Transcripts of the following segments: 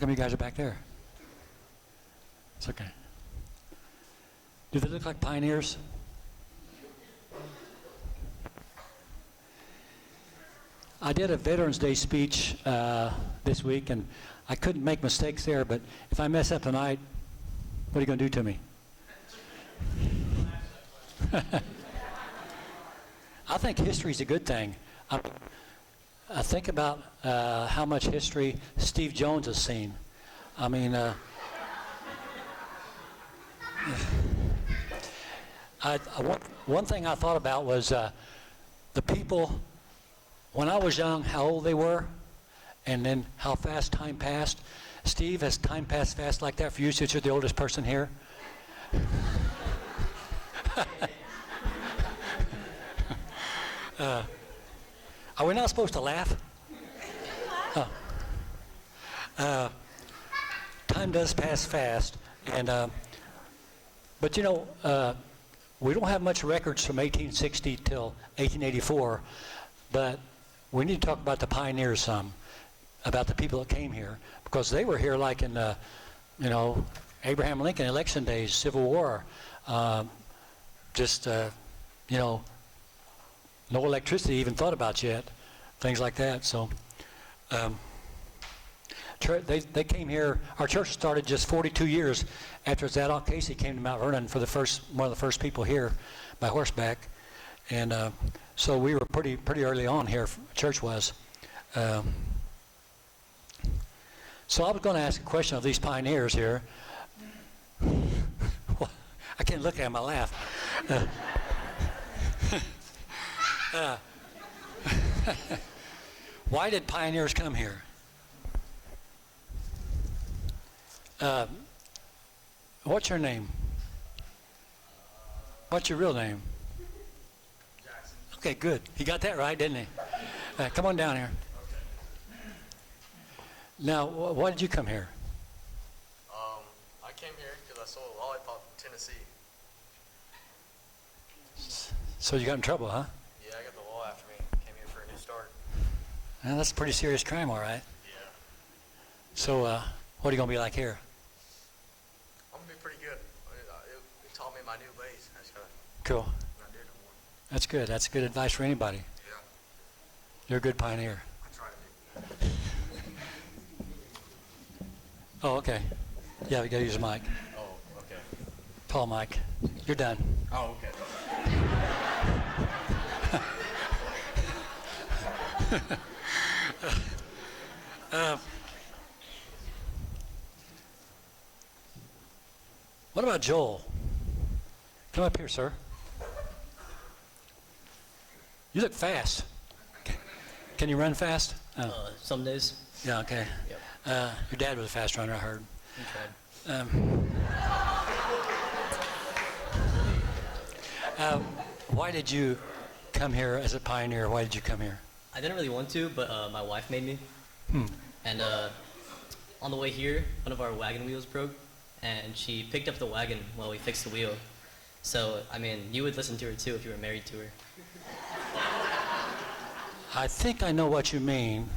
come you guys are back there? It's okay. Do they look like pioneers? I did a Veterans Day speech this week, and I couldn't make mistakes there, but if I mess up tonight, what are you going to do to me? I think history is a good thing. I think about how much history Steve Jones has seen. I mean, one thing I thought about was the people, when I was young, how old they were, and then how fast time passed. Steve, has time passed fast like that for you since you're the oldest person here? Are we not supposed to laugh? Time does pass fast, and but you know, we don't have much records from 1860 till 1884, but we need to talk about the pioneers some, about the people that came here, because they were here like in the, you know, Abraham Lincoln election days, Civil War, you know, no electricity even thought about yet, things like that. So they came here. Our church started just 42 years after Zadok Casey came to Mount Vernon for one of the first people here by horseback, and so we were pretty early on here. Church was. So I was going to ask a question of these pioneers here. I can't look at them, I laugh. Why did pioneers come here? What's your name? What's your real name? Jackson. Okay, good. He got that right, didn't he? Come on down here. Okay. Now, why did you come here? I came here because I sold a lollipop in Tennessee. So you got in trouble, huh? Yeah, I got the law after me. Came here for a new start. Well, that's a pretty serious crime, all right. Yeah. So what are you going to be like here? I'm going to be pretty good. It taught me my new ways. I just got to Cool. not do it no more. That's good. That's good advice for anybody. Yeah. You're a good pioneer. I try to be. Oh, okay. Yeah, we got to use a mic. Oh, okay. Tall mic. You're done. Oh, okay. What about Joel? Come up here, sir. You look fast. Can you run fast? Oh. Some days. Yeah, okay. Yep. Your dad was a fast runner, I heard. He tried. Why did you come here as a pioneer? Why did you come here? I didn't really want to, but my wife made me. And on the way here, one of our wagon wheels broke, and she picked up the wagon while we fixed the wheel. So, I mean, you would listen to her too if you were married to her. I think I know what you mean.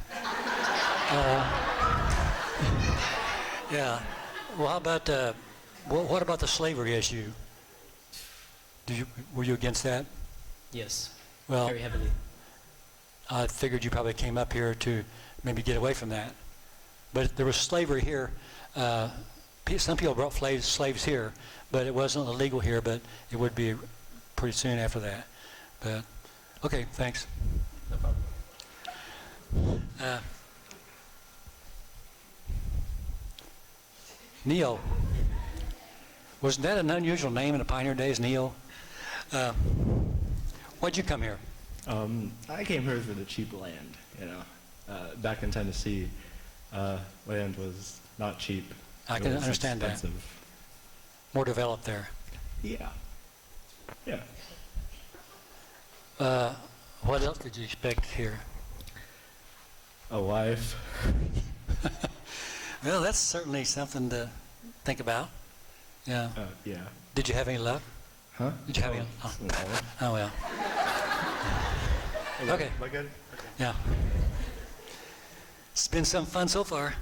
Yeah. Well, how about what about the slavery issue? Were you against that? Yes. Well, very heavily. I figured you probably came up here to maybe get away from that. But there was slavery here. Some people brought slaves here, but it wasn't illegal here, but it would be pretty soon after that. But, okay, thanks. No problem. Neil. Wasn't that an unusual name in the pioneer days, Neil? Why'd you come here? I came here for the cheap land, you know. Back in Tennessee, land was not cheap. I can understand expensive. that. More developed there. Yeah. Yeah. What else did you expect here? A wife. Well, that's certainly something to think about. Yeah. Yeah. Did you have any luck? Huh? Did you have any? Oh well. Okay. Am I good? Okay. Yeah. It's been some fun so far.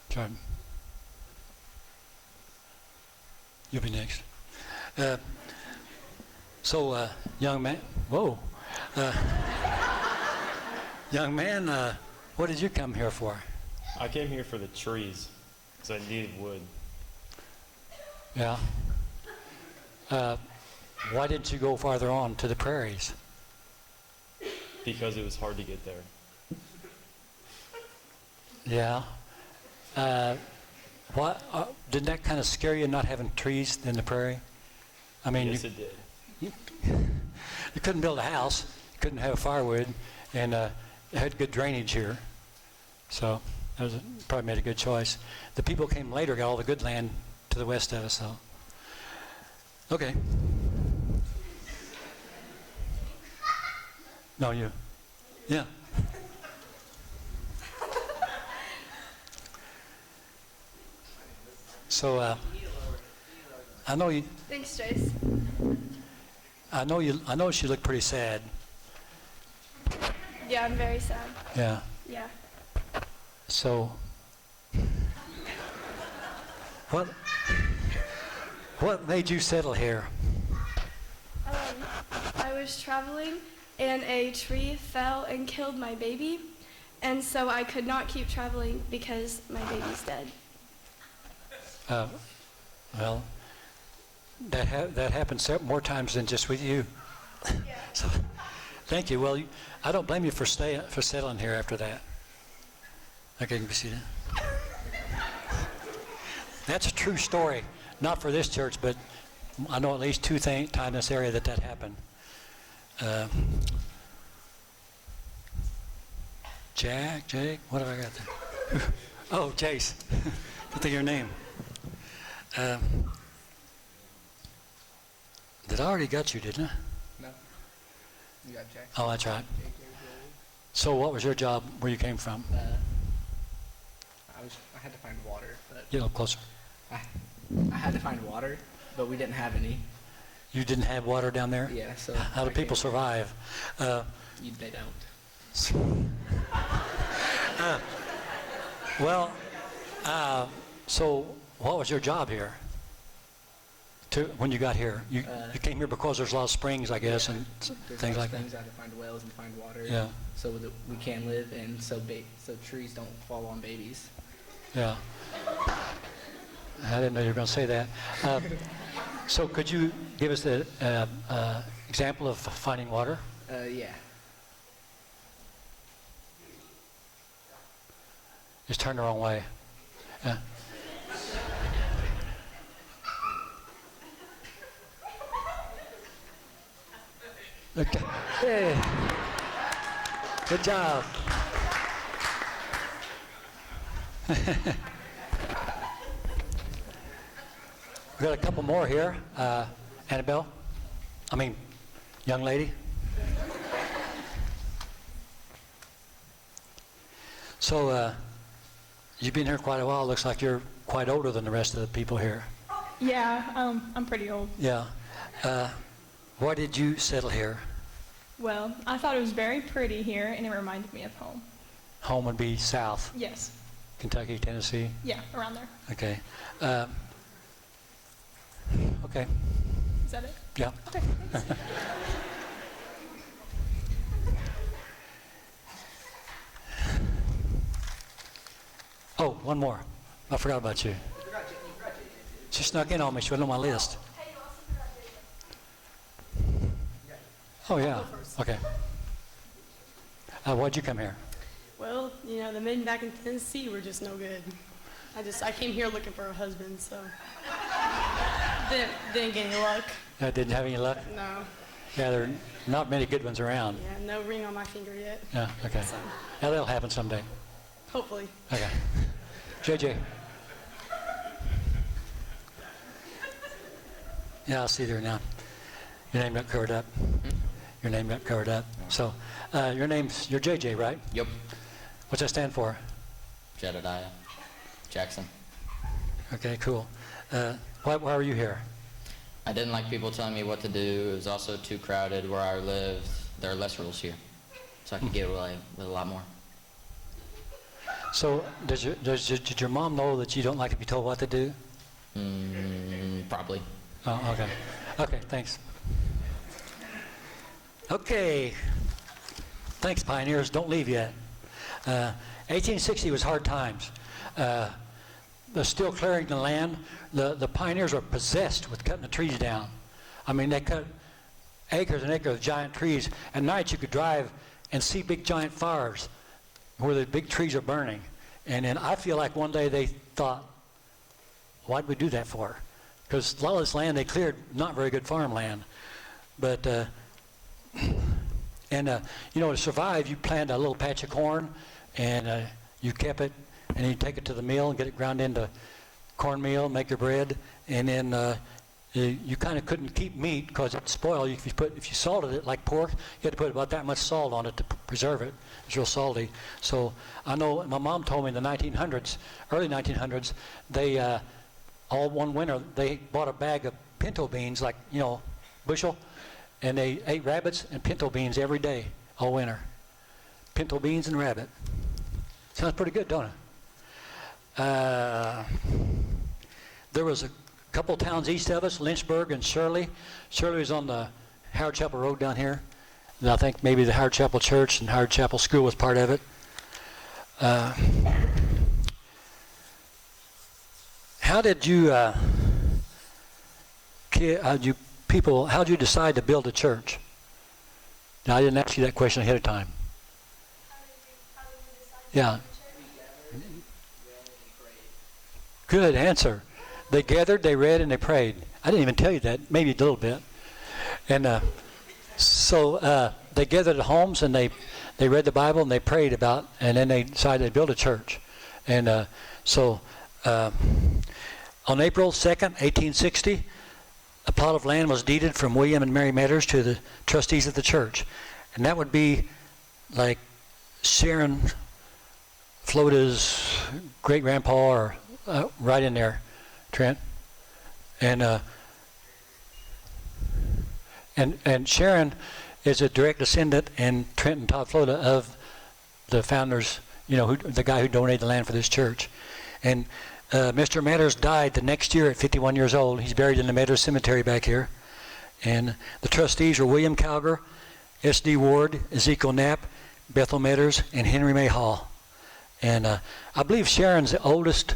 Jordan. You'll be next. Young man, whoa. Young man, what did you come here for? I came here for the trees because I needed wood. Yeah. Why didn't you go farther on to the prairies? Because it was hard to get there. Yeah. Didn't that kind of scare you, not having trees in the prairie? I mean, Yes, it did. you couldn't build a house, you couldn't have firewood, and it had good drainage here. So that was probably made a good choice. The people came later, got all the good land to the west of us. So, okay. No, you. Yeah. So I know you. Thanks, Jace. I know she looked pretty sad. Yeah, I'm very sad. Yeah. Yeah. So what made you settle here? I was traveling and a tree fell and killed my baby, and so I could not keep traveling because my baby's dead. Well, that happens more times than just with you. Yeah. So, thank you. Well, I don't blame you for settling here after that. Okay, you can be seated. That's a true story, not for this church, but I know at least two times in this area that happened. Jake, what have I got there? Oh, Jace. Good think of your name. Did I already got you, didn't I? No. You got Jack. Oh, that's right. So what was your job where you came from? I had to find water, but Get a little closer. I had to find water, but we didn't have any. You didn't have water down there? Yeah, so How do people survive? They don't. So what was your job here? When you got here, you came here because there's a lot of springs, I guess, and There's things lots like of that. things. I had to find wells and find water. Yeah. So that we can live, and so trees don't fall on babies. Yeah. I didn't know you were going to say that. So could you give us an example of finding water? Yeah. Just turn the wrong way. Yeah. Okay. Hey. Good job. We got a couple more here. Annabelle? Young lady. So, you've been here quite a while. Looks like you're quite older than the rest of the people here. Yeah, I'm pretty old. Yeah. Why did you settle here? Well, I thought it was very pretty here, and it reminded me of home. Home would be south, Yes. Kentucky, Tennessee. Yeah, around there. Okay. Okay. Is that it? Yeah. Okay, thanks. Oh, one more. I forgot about you. She snuck in on me. She wasn't on my list. Oh, yeah. Okay. Why'd you come here? Well, the men back in Tennessee were just no good. I came here looking for a husband, so didn't get any luck. Didn't have any luck? No. Yeah, there are not many good ones around. Yeah, no ring on my finger yet. Yeah, okay. So, Yeah, that'll happen someday. hopefully. Okay. JJ. Yeah, I'll see there now. Your name got covered up. Your name got covered up. So, you're JJ, right? Yep. What's that stand for? Jedediah Jackson. Okay, cool. Why are you here? I didn't like people telling me what to do. It was also too crowded where I lived. There are less rules here. so I could get away with a lot more. So did your mom know that you don't like to be told what to do? Probably. Oh, okay. Okay, thanks. Okay. Thanks, pioneers. Don't leave yet. 1860 was hard times. They're still clearing the land. The pioneers were possessed with cutting the trees down. I mean, they cut acres and acres of giant trees. At night, you could drive and see big giant fires where the big trees are burning. And then I feel like one day they thought, why'd we do that for? Because a lot of this land they cleared, not very good farmland. But, you know, to survive, you plant a little patch of corn, and you kept it, and you take it to the mill and get it ground into cornmeal, make your bread, and then you kind of couldn't keep meat because it'd spoil. If you salted it like pork, you had to put about that much salt on it to preserve it. It's real salty. So I know my mom told me in the 1900s, early 1900s, they all one winter they bought a bag of pinto beans, like, you know, bushel, and they ate rabbits and pinto beans every day all winter. Pinto beans and rabbit. Sounds pretty good, don't it? There was a couple towns east of us, Lynchburg and Shirley. Shirley was on the Howard Chapel Road down here. And I think maybe the Howard Chapel Church and Howard Chapel School was part of it. How did you, how did you decide to build a church? Now, I didn't ask you that question ahead of time. Yeah. Good answer. They gathered, they read, and they prayed. I didn't even tell you that, maybe a little bit. And so they gathered at homes, and they read the Bible, and they prayed about, and then they decided to build a church. And so on April 2nd, 1860, a plot of land was deeded from William and Mary Metters to the trustees of the church. And that would be like Sharon Flota's great-grandpa, or right in there, Trent. And Sharon is a direct descendant, and Trent and Todd Flota, of the founders, you know, the guy who donated the land for this church. And Mr. Metters died the next year at 51 years old. He's buried in the Metters Cemetery back here. And the trustees were William Calger, S.D. Ward, Ezekiel Knapp, Bethel Metters, and Henry May Hall. And I believe Sharon's the oldest.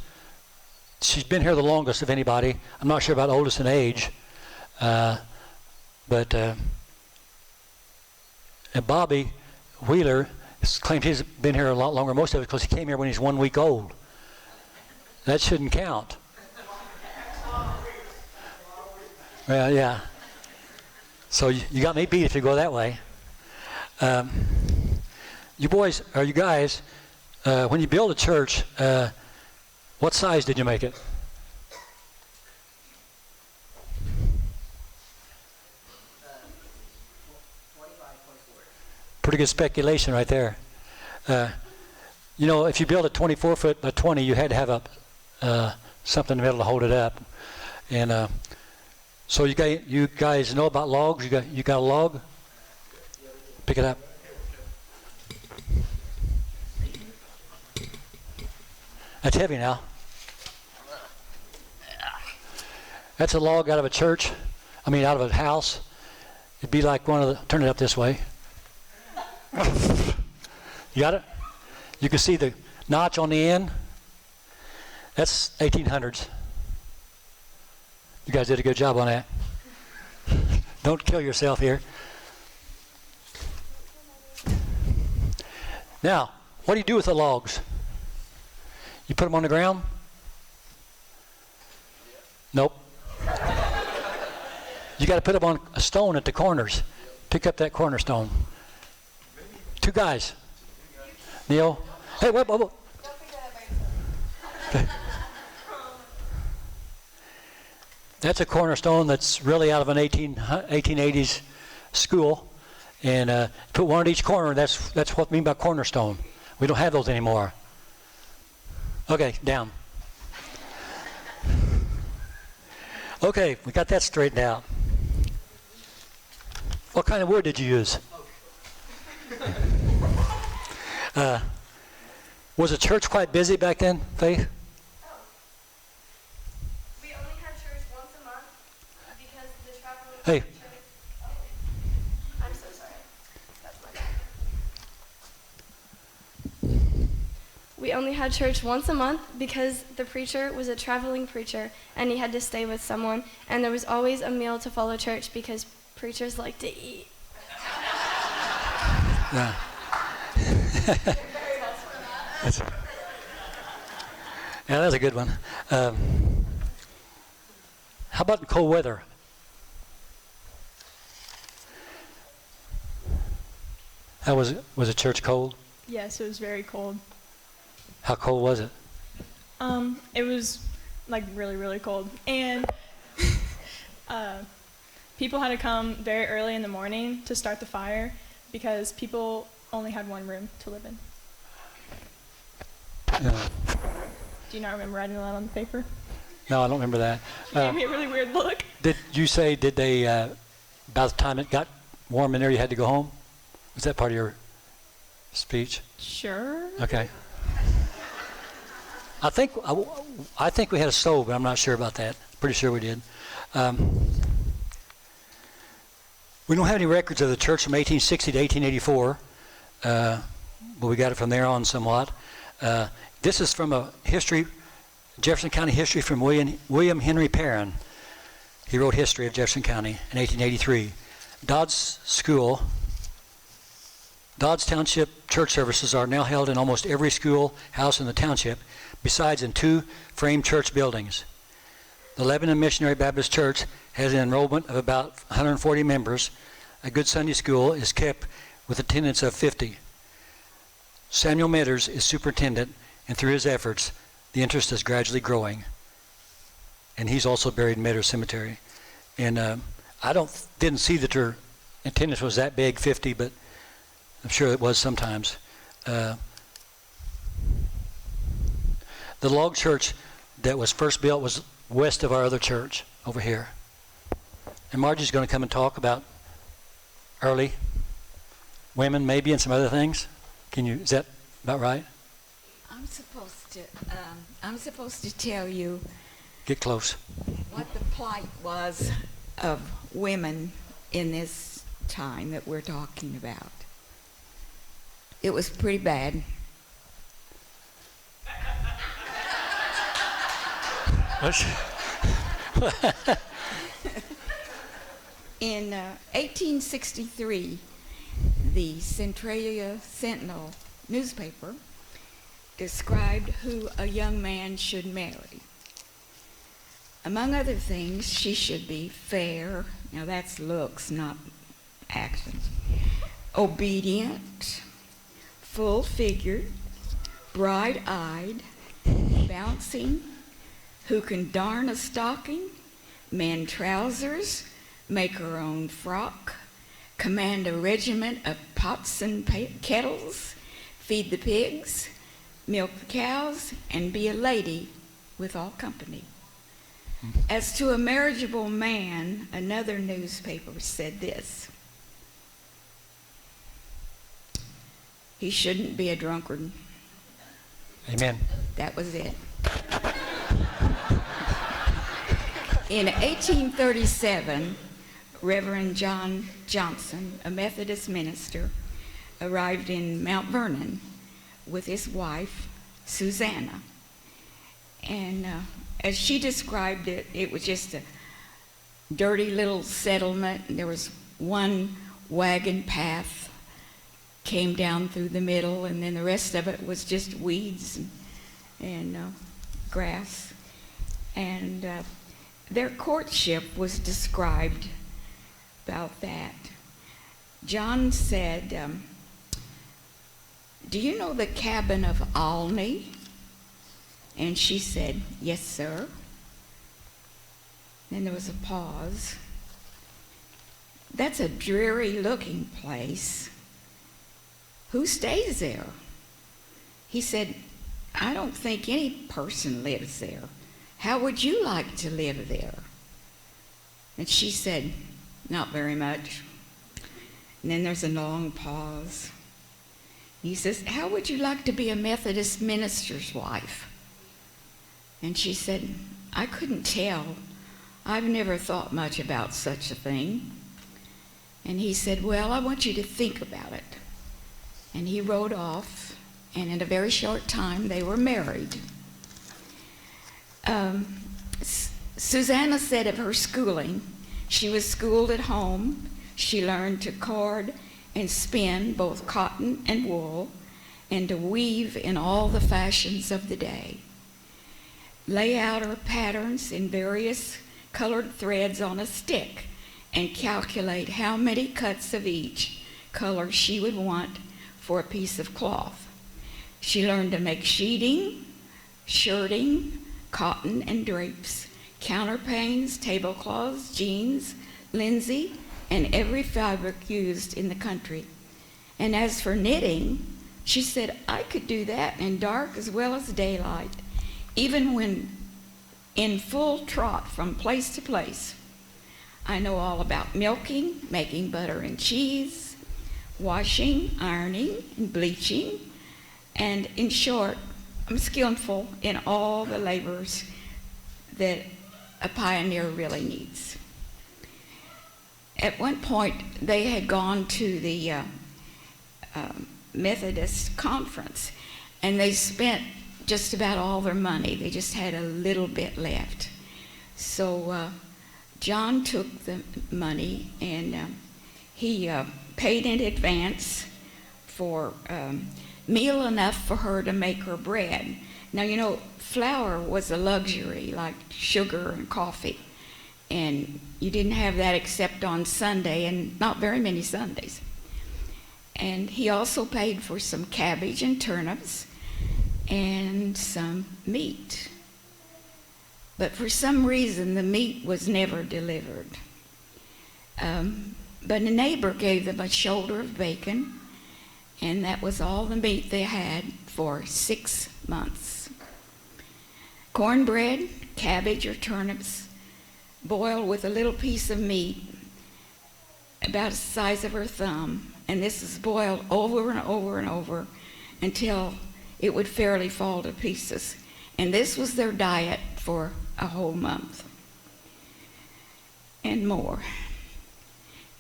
She's been here the longest of anybody. I'm not sure about oldest in age. But and Bobby Wheeler claims he's been here a lot longer, most of it because he came here when he's 1 week old. That shouldn't count. Well, yeah. So you got me beat if you go that way. You boys, or you guys, when you build a church, what size did you make it? Pretty good speculation right there. You know, if you build a 24 foot by 20, you had to have something in the middle to hold it up. And so you guys know about logs? You got a log? Pick it up. That's heavy now. That's a log out of a church. I mean, out of a house. It'd be like turn it up this way. You got it? You can see the notch on the end. That's 1800s. You guys did a good job on that. Don't kill yourself here. Now, what do you do with the logs? You put them on the ground? Nope. You got to put them on a stone at the corners. Pick up that cornerstone. 2 guys. Neil. Hey, wait. Okay. That's a cornerstone that's really out of an 1880s school. And put one at each corner. That's what we mean by cornerstone. We don't have those anymore. Okay, down. Okay, we got that straightened out. What kind of wood did you use? Was the church quite busy back then, Faith? We only had church once a month because the traveling Hey. preacher. Oh, I'm so sorry. That's my bad. We only had church once a month because the preacher was a traveling preacher and he had to stay with someone, and there was always a meal to follow church because preachers like to eat. Yeah. Yeah, that's a good one. How about in cold weather? How was it? Was the church cold? Yes, it was very cold. How cold was it? It was like really, really cold. And people had to come very early in the morning to start the fire because people only had one room to live in. Yeah. Do you not remember writing that on the paper? No, I don't remember that. She gave me a really weird look. Did you say, did they, about the time it got warm in there, you had to go home? Was that part of your speech? Sure. Okay. I think we had a stove, but I'm not sure about that. Pretty sure we did. We don't have any records of the church from 1860 to 1884, but we got it from there on somewhat. This is from a history, Jefferson County history from William Henry Perrin. He wrote History of Jefferson County in 1883. Dodds Township church services are now held in almost every school house in the township, besides in 2 frame church buildings. The Lebanon Missionary Baptist Church has an enrollment of about 140 members. A good Sunday school is kept with attendance of 50. Samuel Metters is superintendent, and through his efforts, the interest is gradually growing. And he's also buried in Metters Cemetery. And I didn't see that their attendance was that big, 50, but I'm sure it was sometimes. The log church that was first built was west of our other church over here. And Margie's going to come and talk about early women maybe and some other things. Is that about right? I'm supposed to tell you Get close. what the plight was of women in this time that we're talking about. It was pretty bad. In 1863, the Centralia Sentinel newspaper described who a young man should marry. Among other things, she should be fair, now that's looks, not actions, obedient, full-figured, bright-eyed, bouncing, who can darn a stocking, mend trousers, make her own frock, command a regiment of pots and kettles, feed the pigs, milk the cows, and be a lady with all company. As to a marriageable man, another newspaper said this: he shouldn't be a drunkard. Amen. That was it. In 1837, Reverend John Johnson, a Methodist minister, arrived in Mount Vernon with his wife, Susanna. And as she described it, it was just a dirty little settlement. There was one wagon path came down through the middle, and then the rest of it was just weeds and grass. And their courtship was described about that. John said, do you know the cabin of Alney? And she said, yes, sir. Then there was a pause. That's a dreary-looking place. Who stays there? He said, I don't think any person lives there. How would you like to live there? And she said, not very much. And then there's a long pause. He says, "How would you like to be a Methodist minister's wife?" And she said, "I couldn't tell. I've never thought much about such a thing." And he said, "Well, I want you to think about it." And he rode off, and in a very short time, they were married. Susanna said of her schooling, she was schooled at home. She learned to card and spin both cotton and wool, and to weave in all the fashions of the day. Lay out her patterns in various colored threads on a stick, and calculate how many cuts of each color she would want for a piece of cloth. She learned to make sheeting, shirting, cotton and drapes, counterpanes, tablecloths, jeans, linsey, and every fabric used in the country. And as for knitting, she said, "I could do that in dark as well as daylight, even when in full trot from place to place. I know all about milking, making butter and cheese, washing, ironing, and bleaching, and in short, I'm skillful in all the labors that a pioneer really needs." At one point, they had gone to the Methodist conference, and they spent just about all their money. They just had a little bit left. So John took the money, and he paid in advance for meal enough for her to make her bread. Now, you know, flour was a luxury, like sugar and coffee, and you didn't have that except on Sunday, and not very many Sundays. And he also paid for some cabbage and turnips and some meat. But for some reason, the meat was never delivered. But a neighbor gave them a shoulder of bacon, and that was all the meat they had for 6 months. Cornbread, cabbage or turnips, boiled with a little piece of meat about the size of her thumb, and this is boiled over and over and over until it would fairly fall to pieces. And this was their diet for a whole month and more.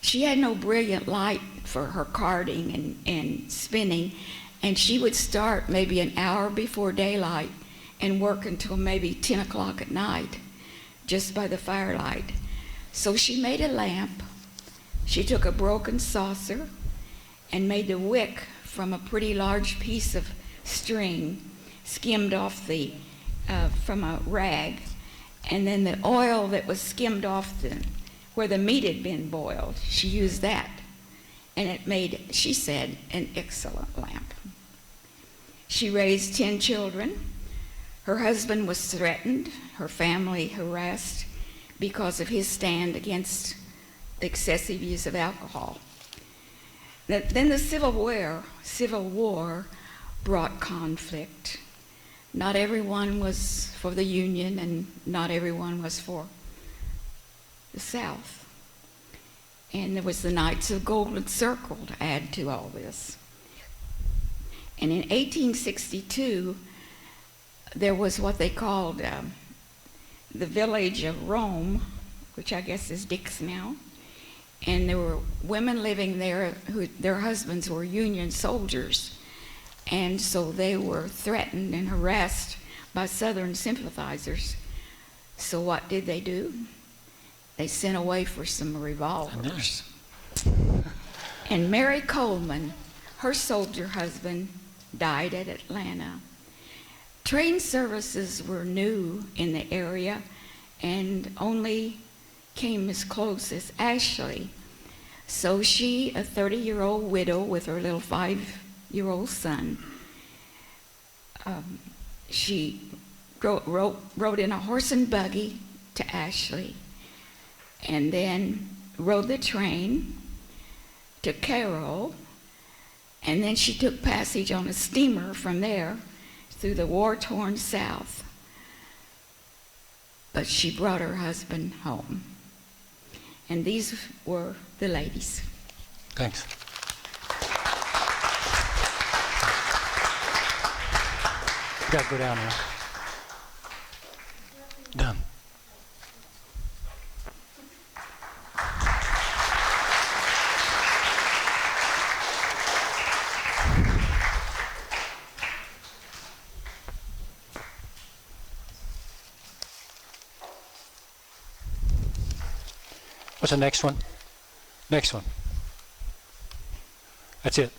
She had no brilliant light for her carding and spinning, and she would start maybe an hour before daylight and work until maybe 10 o'clock at night, just by the firelight. So she made a lamp. She took a broken saucer and made the wick from a pretty large piece of string, skimmed off from a rag, and then the oil that was skimmed off where the meat had been boiled, she used that. And it made, she said, an excellent lamp. She raised 10 children. Her husband was threatened, her family harassed because of his stand against the excessive use of alcohol. Then the Civil War brought conflict. Not everyone was for the Union, and not everyone was for the South. And there was the Knights of Golden Circle to add to all this. And in 1862, there was what they called the village of Rome, which I guess is Dix now. And there were women living there who their husbands were Union soldiers. And so they were threatened and harassed by Southern sympathizers. So what did they do? They sent away for some revolvers. And Mary Coleman, her soldier husband, died at Atlanta. Train services were new in the area and only came as close as Ashley. So she, a 30-year-old widow with her little 5-year-old son, she rode in a horse and buggy to Ashley, and then rode the train to Carroll, and then she took passage on a steamer from there through the war-torn South. But she brought her husband home. And these were the ladies. Thanks. Got to go down there. Done. What's the next one? Next one. That's it.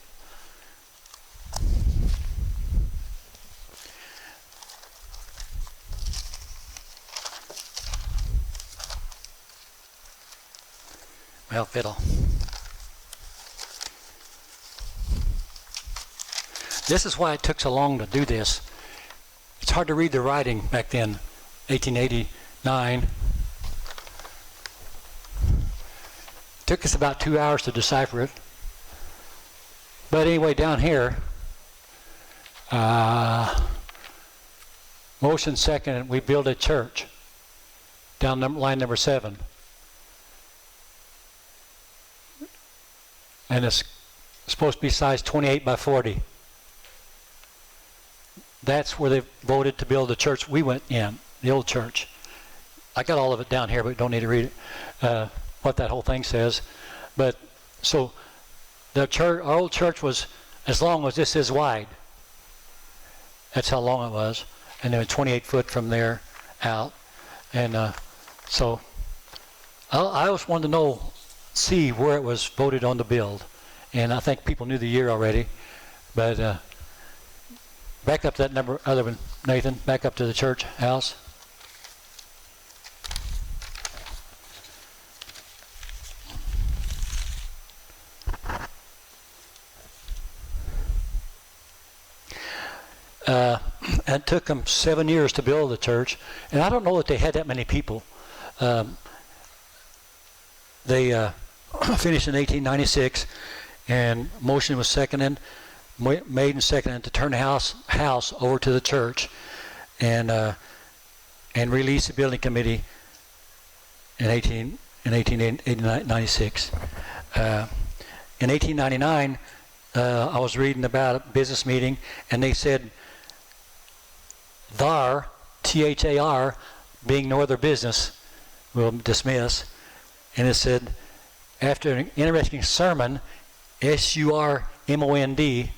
Well, fiddle. This is why it took so long to do this. It's hard to read the writing back then, 1889. Took us about 2 hours to decipher it. But anyway, down here, motion second, we build a church. Down line number 7. And it's supposed to be size 28 by 40. That's where they voted to build the church we went in, the old church. I got all of it down here, but don't need to read it, what that whole thing says. But so the church, our old church was as long as this is wide. That's how long it was. And then 28 foot from there out. And so I always wanted to see where it was voted on to build. And I think people knew the year already. But back up to that number, other one, Nathan, back up to the church house. It took them 7 years to build the church, and I don't know that they had that many people. They finished in 1896, and motion was made and seconded to turn the house over to the church, and release the building committee in 1896. In 1899, I was reading about a business meeting, and they said, THAR, T-H-A-R, being no other business, will dismiss. And it said, after an interesting sermon, S-U-R-M-O-N-D,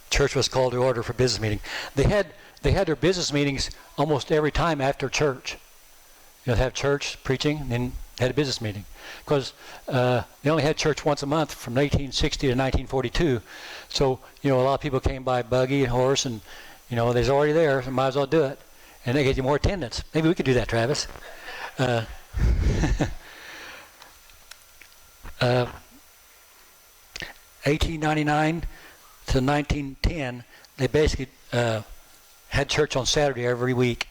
church was called to order for business meeting. They had their business meetings almost every time after church. They'd have church preaching, and then had a business meeting. Because they only had church once a month from 1860 to 1942. So, a lot of people came by buggy and horse, and, they was already there, so might as well do it. And they get you more attendance. Maybe we could do that, Travis. 1899 to 1910, they basically had church on Saturday every week.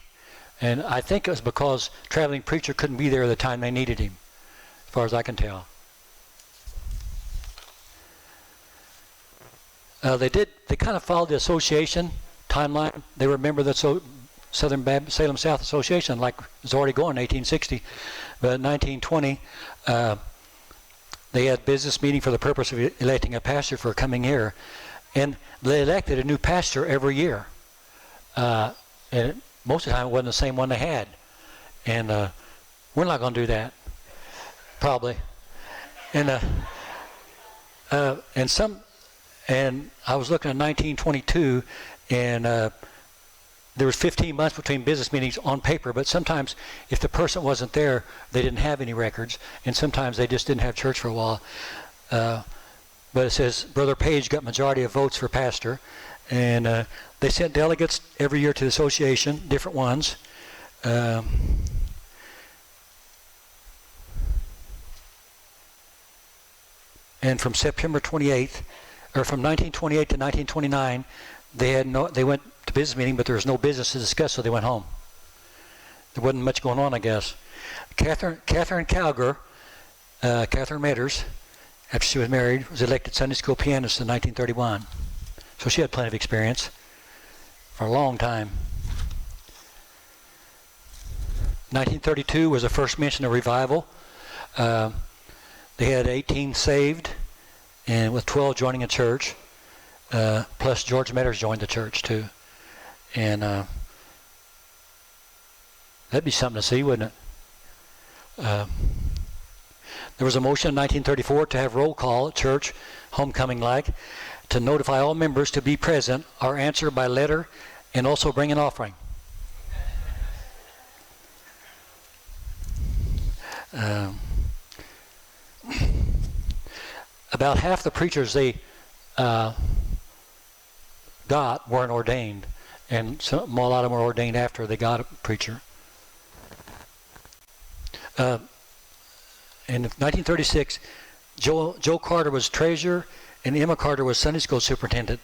And I think it was because traveling preacher couldn't be there at the time they needed him, as far as I can tell. They kind of followed the association timeline. They were a member of the Southern Salem South Association, like it was already going in 1860. But in 1920, they had business meeting for the purpose of electing a pastor for a coming year. And they elected a new pastor every year. And most of the time it wasn't the same one they had. And we're not going to do that, probably. And I was looking at 1922, and there was 15 months between business meetings on paper, but sometimes if the person wasn't there, they didn't have any records, and sometimes they just didn't have church for a while. But it says Brother Page got majority of votes for pastor, and they sent delegates every year to the association, different ones. And from September 28th, or from 1928 to 1929, they went to business meeting, but there was no business to discuss, so they went home. There wasn't much going on, I guess. Catherine Calger, Catherine Metters, after she was married, was elected Sunday school pianist in 1931. So she had plenty of experience for a long time. 1932 was the first mention of revival. They had 18 saved, and with 12 joining a church, plus George Metters joined the church too. And that'd be something to see, wouldn't it? There was a motion in 1934 to have roll call at church, homecoming like, to notify all members to be present or answer by letter and also bring an offering. About half the preachers they got weren't ordained, and a lot of them were ordained after they got a preacher. In 1936, Joe Carter was treasurer and Emma Carter was Sunday school superintendent.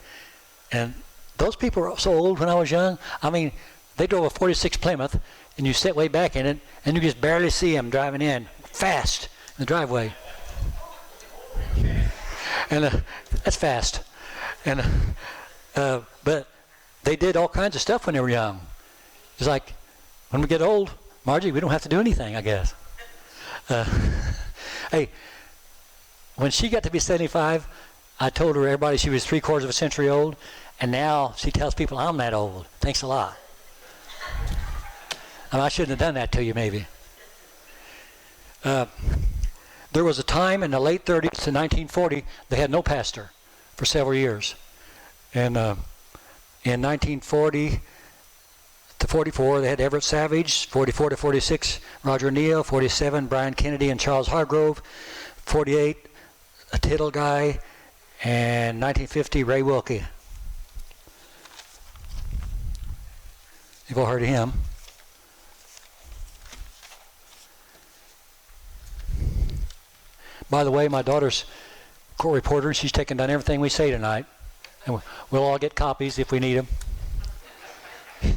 And those people were so old when I was young. I mean, they drove a 46 Plymouth, and you sit way back in it, and you just barely see them driving in fast in the driveway. And that's fast. And but they did all kinds of stuff when they were young. It's like, when we get old, Margie, we don't have to do anything, I guess. Hey, when she got to be 75, I told her everybody she was 3/4 of a century old, and now she tells people I'm that old. Thanks a lot. I shouldn't have done that to you, maybe. There was a time in the late 30s to 1940 they had no pastor for several years. And in 1940 to 44, they had Everett Savage. 44 to 46, Roger Neal. 47, Brian Kennedy and Charles Hargrove. 48, a Tittle guy. And 1950, Ray Wilkie. You've all heard of him. By the way, my daughter's court reporter, and she's taken down everything we say tonight. And we'll all get copies if we need them,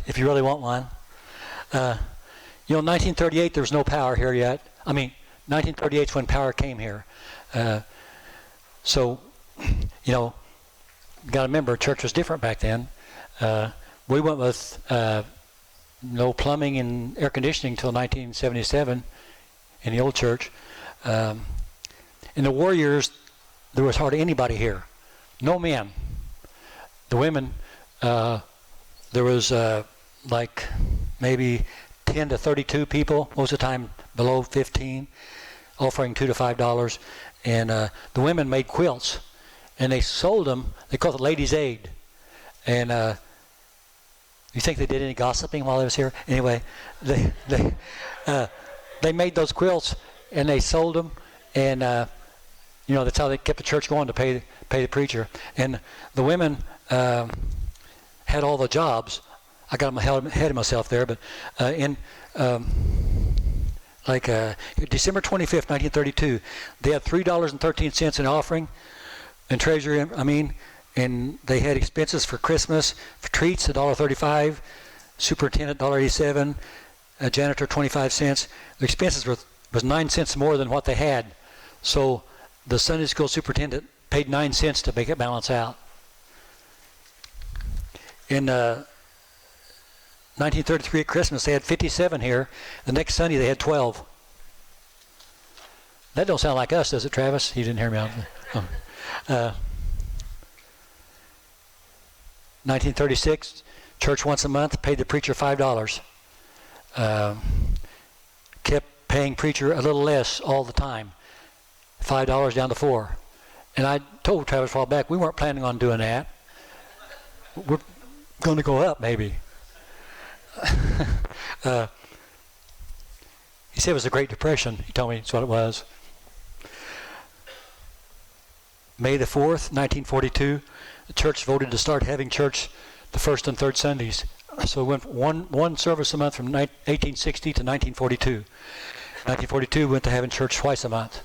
if you really want one. You know, in 1938, there was no power here yet. I mean, 1938 is when power came here. So, you know, you got to remember, church was different back then. We went with no plumbing and air conditioning until 1977 in the old church. In the war years, there was hardly anybody here. No men. The women, there was like maybe 10 to 32 people, most of the time below 15, offering $2 to $5. And the women made quilts, and they sold them. They called it Ladies' Aid. And you think they did any gossiping while I was here? Anyway, they made those quilts, and they sold them, and you know, that's how they kept the church going, to pay the preacher. And the women had all the jobs. I got ahead of myself there, but in December 25th, 1932, they had $3.13 in offering and treasury. And they had expenses for Christmas, for treats, $1.35, superintendent $1.87, a janitor 25 cents. The expenses was 9 cents more than what they had. So the Sunday school superintendent paid 9 cents to make it balance out. In 1933 at Christmas, they had 57 here. The next Sunday, they had 12. That don't sound like us, does it, Travis? You didn't hear me out there. 1936, church once a month, paid the preacher $5. Kept paying preacher a little less all the time. $5 down to $4. And I told Travis a while back, we weren't planning on doing that. We're going to go up, maybe. He said it was the Great Depression. He told me that's what it was. May the 4th, 1942, the church voted to start having church the first and third Sundays. So we went one service a month from 1860 to 1942. 1942 went to having church twice a month.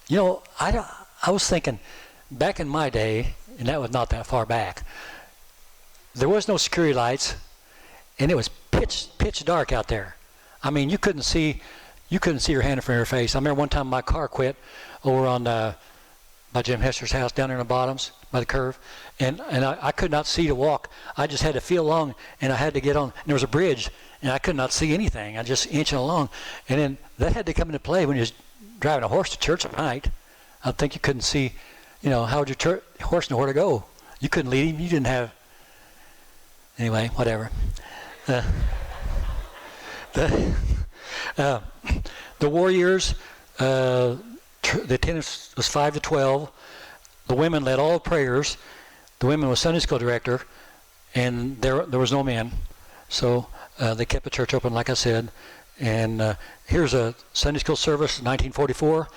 You know, I was thinking, back in my day, and that was not that far back, there was no security lights, and it was pitch dark out there. I mean, you couldn't see your hand in front of your face. I remember one time my car quit over on by Jim Hester's house down there in the bottoms by the curve, and I could not see to walk. I just had to feel along, and I had to get on. And there was a bridge, and I could not see anything. I just inching along, and then that had to come into play when you was driving a horse to church at night. I think you couldn't see how would your horse know where to go? You couldn't lead him. You didn't have. Anyway, whatever. The war years, the attendance was 5 to 12. The women led all prayers. The women was Sunday school director, and there was no men. So they kept the church open, like I said. And here's a Sunday school service, 1944.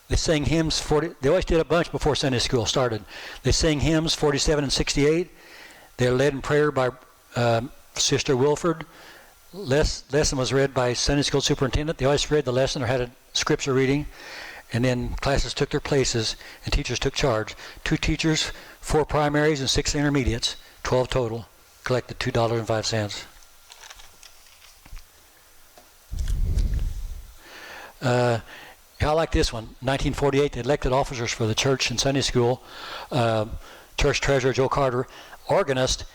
They sang hymns 40. They always did a bunch before Sunday school started. They sang hymns 47 and 68. They were led in prayer by Sister Wilford. Lesson was read by Sunday school superintendent. They always read the lesson or had a scripture reading. And then classes took their places and teachers took charge. 2 teachers, 4 primaries, and 6 intermediates, 12 total, collected $2.05. I like this one. 1948, they elected officers for the church and Sunday school. Church treasurer Joe Carter, organist,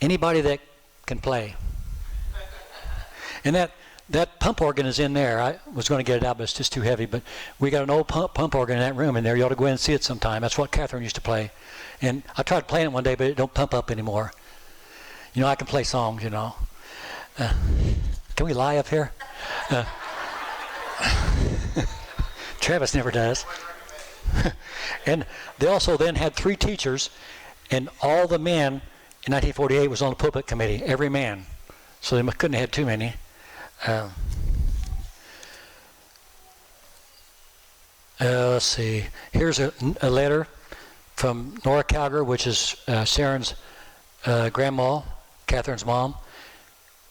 anybody that can play. And that pump organ is in there. I was going to get it out, but it's just too heavy. But we got an old pump organ in that room in there. You ought to go in and see it sometime. That's what Catherine used to play. And I tried playing it one day, but it don't pump up anymore. I can play songs, Can we lie up here? Travis never does. And they also then had 3 teachers, and all the men in 1948 was on the pulpit committee, every man. So they couldn't have had too many. Let's see. Here's a letter from Nora Calger, which is Sharon's grandma, Catherine's mom.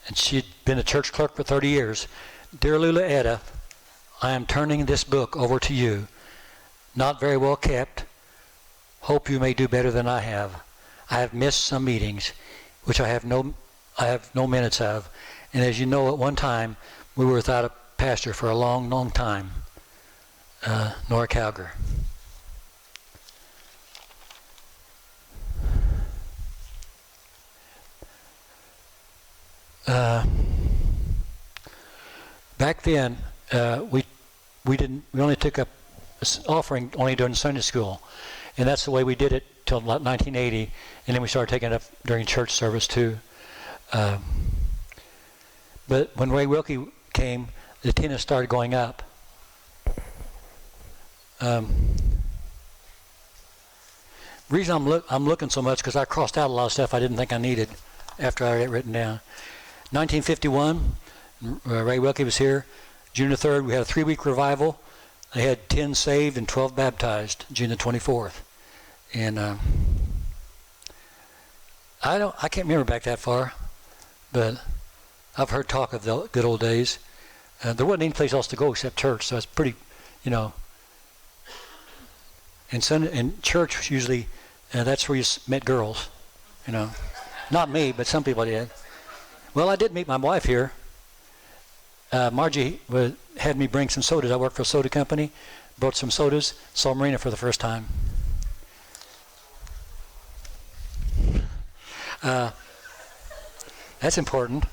And she'd been a church clerk for 30 years. Dear Lula Etta, I am turning this book over to you. Not very well kept. Hope you may do better than I have. I have missed some meetings, which I have no minutes of. And as you know, at one time, we were without a pastor for a long, long time. Nora Calger. Back then, we only took up offering only during Sunday school, and that's the way we did it till 1980, and then we started taking it up during church service too. But when Ray Wilkie came, the attendance started going up. Reason I'm looking so much because I crossed out a lot of stuff I didn't think I needed after I had it written down. 1951, Ray Wilkie was here. June the 3rd, we had a 3-week revival. They had 10 saved and 12 baptized. June the 24th, and I can't remember back that far, but I've heard talk of the good old days. There wasn't any place else to go except church, so it's pretty, And church usually, that's where you met girls, Not me, but some people did. Well, I did meet my wife here. Margie had me bring some sodas. I worked for a soda company. Brought some sodas. Saw Marina for the first time. That's important.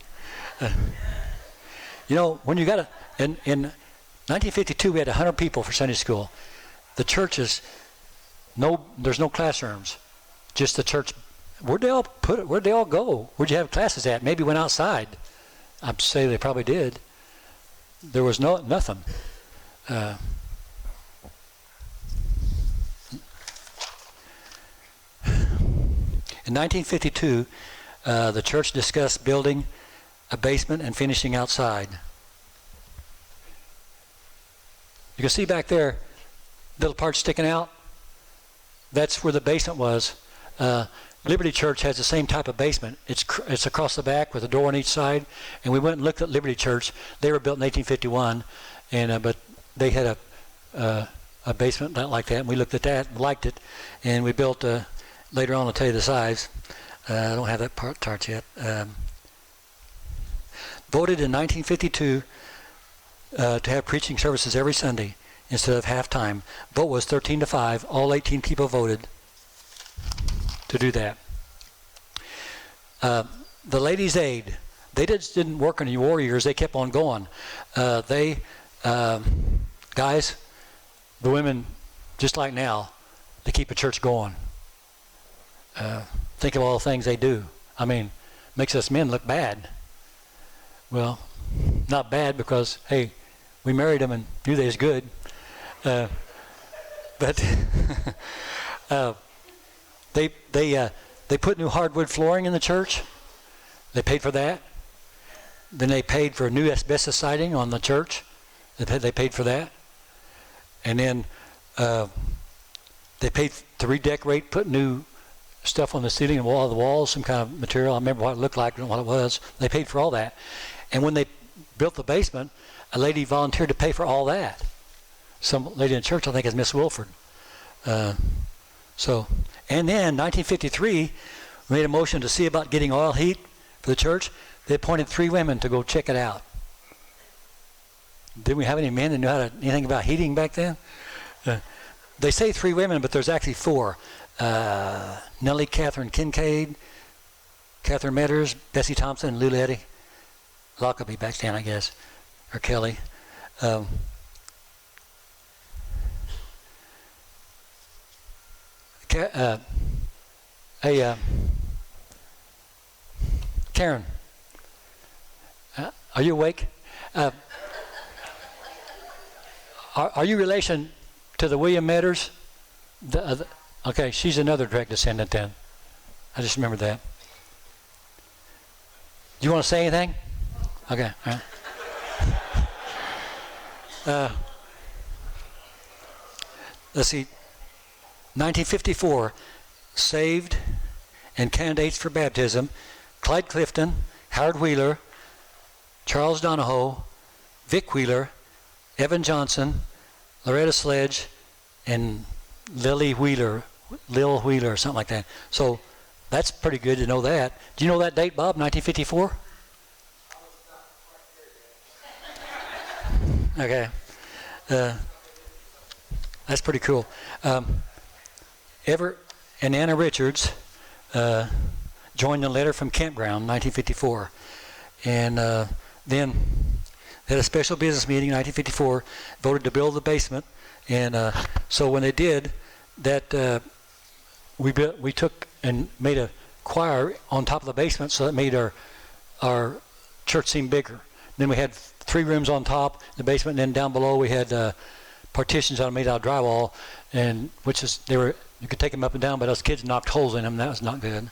When you got in 1952, we had 100 people for Sunday school. The churches, there's no classrooms, just the church. Where'd they all go? Where'd you have classes at? Maybe went outside. I'd say they probably did. There was nothing. In 1952, the church discussed building a basement and finishing outside. You can see back there, little part sticking out. That's where the basement was. Liberty Church has the same type of basement. It's across the back with a door on each side. And we went and looked at Liberty Church. They were built in 1851, but they had a basement not like that. And we looked at that and liked it. And we built, later on I'll tell you the size. I don't have that chart yet. Voted in 1952 to have preaching services every Sunday instead of half-time. Vote was 13-5. All 18 people voted to do that. The Ladies' Aid, they just didn't work in the war years. They kept on going. Guys, the women, just like now, to keep a church going. Think of all the things they do. I mean, makes us men look bad. Well, not bad because, hey, we married them and knew they was good. But they put new hardwood flooring in the church. They paid for that. Then they paid for new asbestos siding on the church. They paid for that. And then they paid to redecorate, put new stuff on the ceiling and wall of the walls, some kind of material. I remember what it looked like and what it was. They paid for all that. And when they built the basement, a lady volunteered to pay for all that. Some lady in the church, I think, is Miss Wilford. And then 1953, we made a motion to see about getting oil heat for the church. They appointed 3 women to go check it out. Didn't we have any men that knew anything about heating back then? They say 3 women, but there's actually 4. Nellie Catherine Kincaid, Catherine Metters, Bessie Thompson, and Lou Letty. Lockaby back then, I guess, or Kelly. Karen, are you awake? Are you relation to the William Metters? Okay, she's another direct descendant then. I just remembered that. Do you want to say anything? Okay, all right. Let's see. 1954, saved and candidates for baptism: Clyde Clifton, Howard Wheeler, Charles Donahoe, Vic Wheeler, Evan Johnson, Loretta Sledge, and Lil Wheeler, or something like that. So that's pretty good to know that. Do you know that date, Bob, 1954? Okay. That's pretty cool. Everett and Anna Richards joined the letter from Campground, 1954. And then they had a special business meeting in 1954, voted to build the basement. And so when they did that, we took and made a choir on top of the basement, so that made our church seem bigger. Then we had 3 rooms on top, the basement, and then down below we had partitions made out of drywall, and you could take them up and down, but us kids knocked holes in them. That was not good.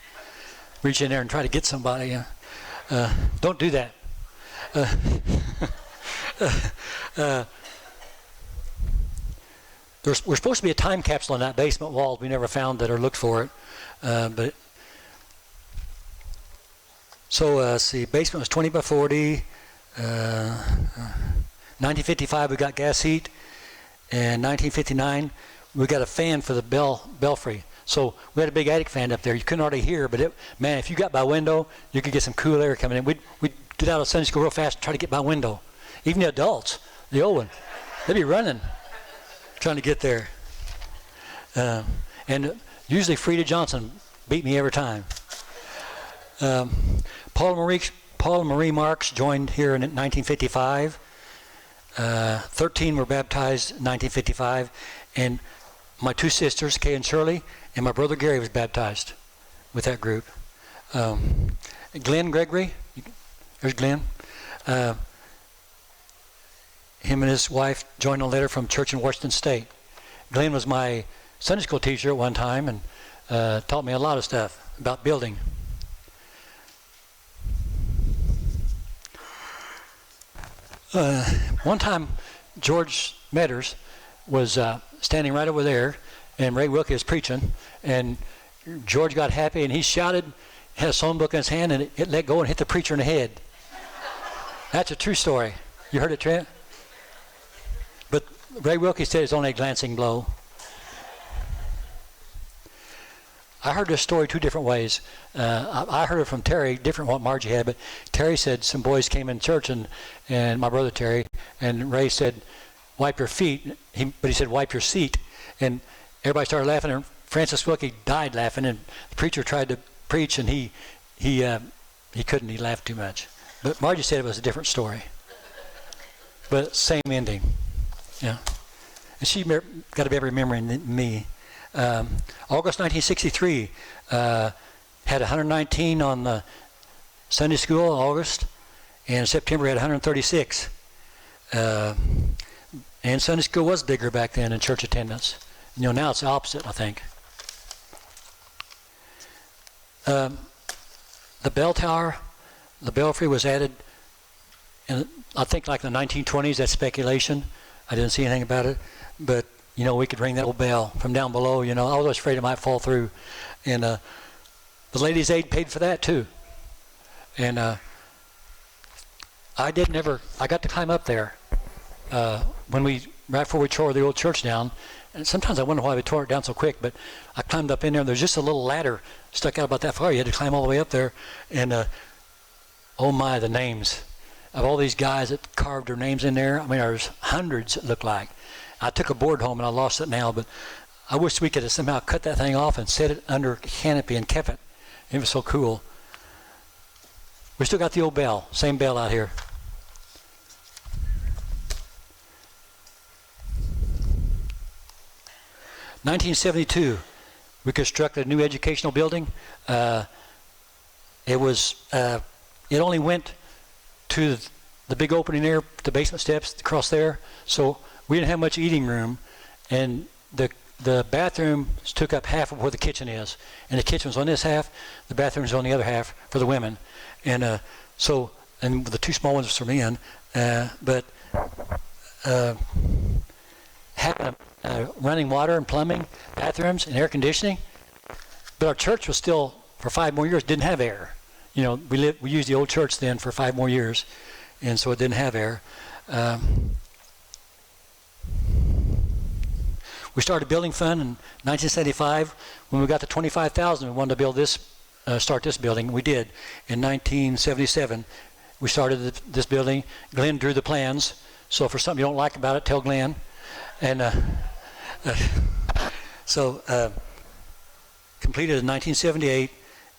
Reach in there and try to get somebody. Don't do that. We're supposed to be a time capsule in that basement wall. We never found it or looked for it. See, basement was 20 by 40. 1955 we got gas heat, and 1959 we got a fan for the belfry. So we had a big attic fan up there. You couldn't hardly hear, but man, if you got by window, you could get some cool air coming in. We'd get out of Sunday school real fast and try to get by window. Even the adults, the old one, they'd be running, trying to get there. And usually Frida Johnson beat me every time. Paul and Marie Marks joined here in 1955. 13 were baptized in 1955, and my 2 sisters, Kay and Shirley, and my brother Gary was baptized with that group. Glenn Gregory, there's Glenn. Him and his wife joined a letter from church in Washington State. Glenn was my Sunday school teacher at one time and taught me a lot of stuff about building. One time, George Metters was standing right over there, and Ray Wilkie was preaching, and George got happy, and he shouted, had a song book in his hand, and it let go and hit the preacher in the head. That's a true story. You heard it, Trent? But Ray Wilkie said it's only a glancing blow. I heard this story 2 different ways. I heard it from Terry, different what Margie had, but Terry said some boys came in church, and my brother Terry, and Ray said, wipe your feet, but he said, wipe your seat. And everybody started laughing, and Francis Wilkie died laughing, and the preacher tried to preach, and he couldn't, he laughed too much. But Margie said it was a different story. But same ending. Yeah. And she got a better memory than me. August 1963 had 119 on the Sunday school in August, and September had 136. And Sunday school was bigger back then in church attendance. Now it's the opposite, I think. The bell tower, the belfry was added in, I think, like in the 1920s. That's speculation. I didn't see anything about it. But, we could ring that old bell from down below. I was always afraid it might fall through. And the ladies' aid paid for that, too. And I got to climb up there right before we tore the old church down. And sometimes I wonder why we tore it down so quick, but I climbed up in there, and there's just a little ladder stuck out about that far. You had to climb all the way up there, and oh my, the names of all these guys that carved their names in there. I mean, there's hundreds, it looked like. I took a board home, and I lost it now, but I wish we could have somehow cut that thing off and set it under a canopy and kept it. It was so cool. We still got the old bell, same bell out here. In 1972, we constructed a new educational building. It only went to the big opening there, the basement steps across there. So we didn't have much eating room, and the bathrooms took up half of where the kitchen is. And the kitchen was on this half, the bathroom was on the other half for the women. And and the two small ones for men. But having running water and plumbing, bathrooms and air conditioning. But our church was still, for 5 more years, didn't have air. We used the old church then for 5 more years, and so it didn't have air. We started a building fund in 1975. When we got to $25,000, we wanted to build start this building. We did. In 1977, we started this building. Glenn drew the plans. So for something you don't like about it, tell Glenn. And completed in 1978,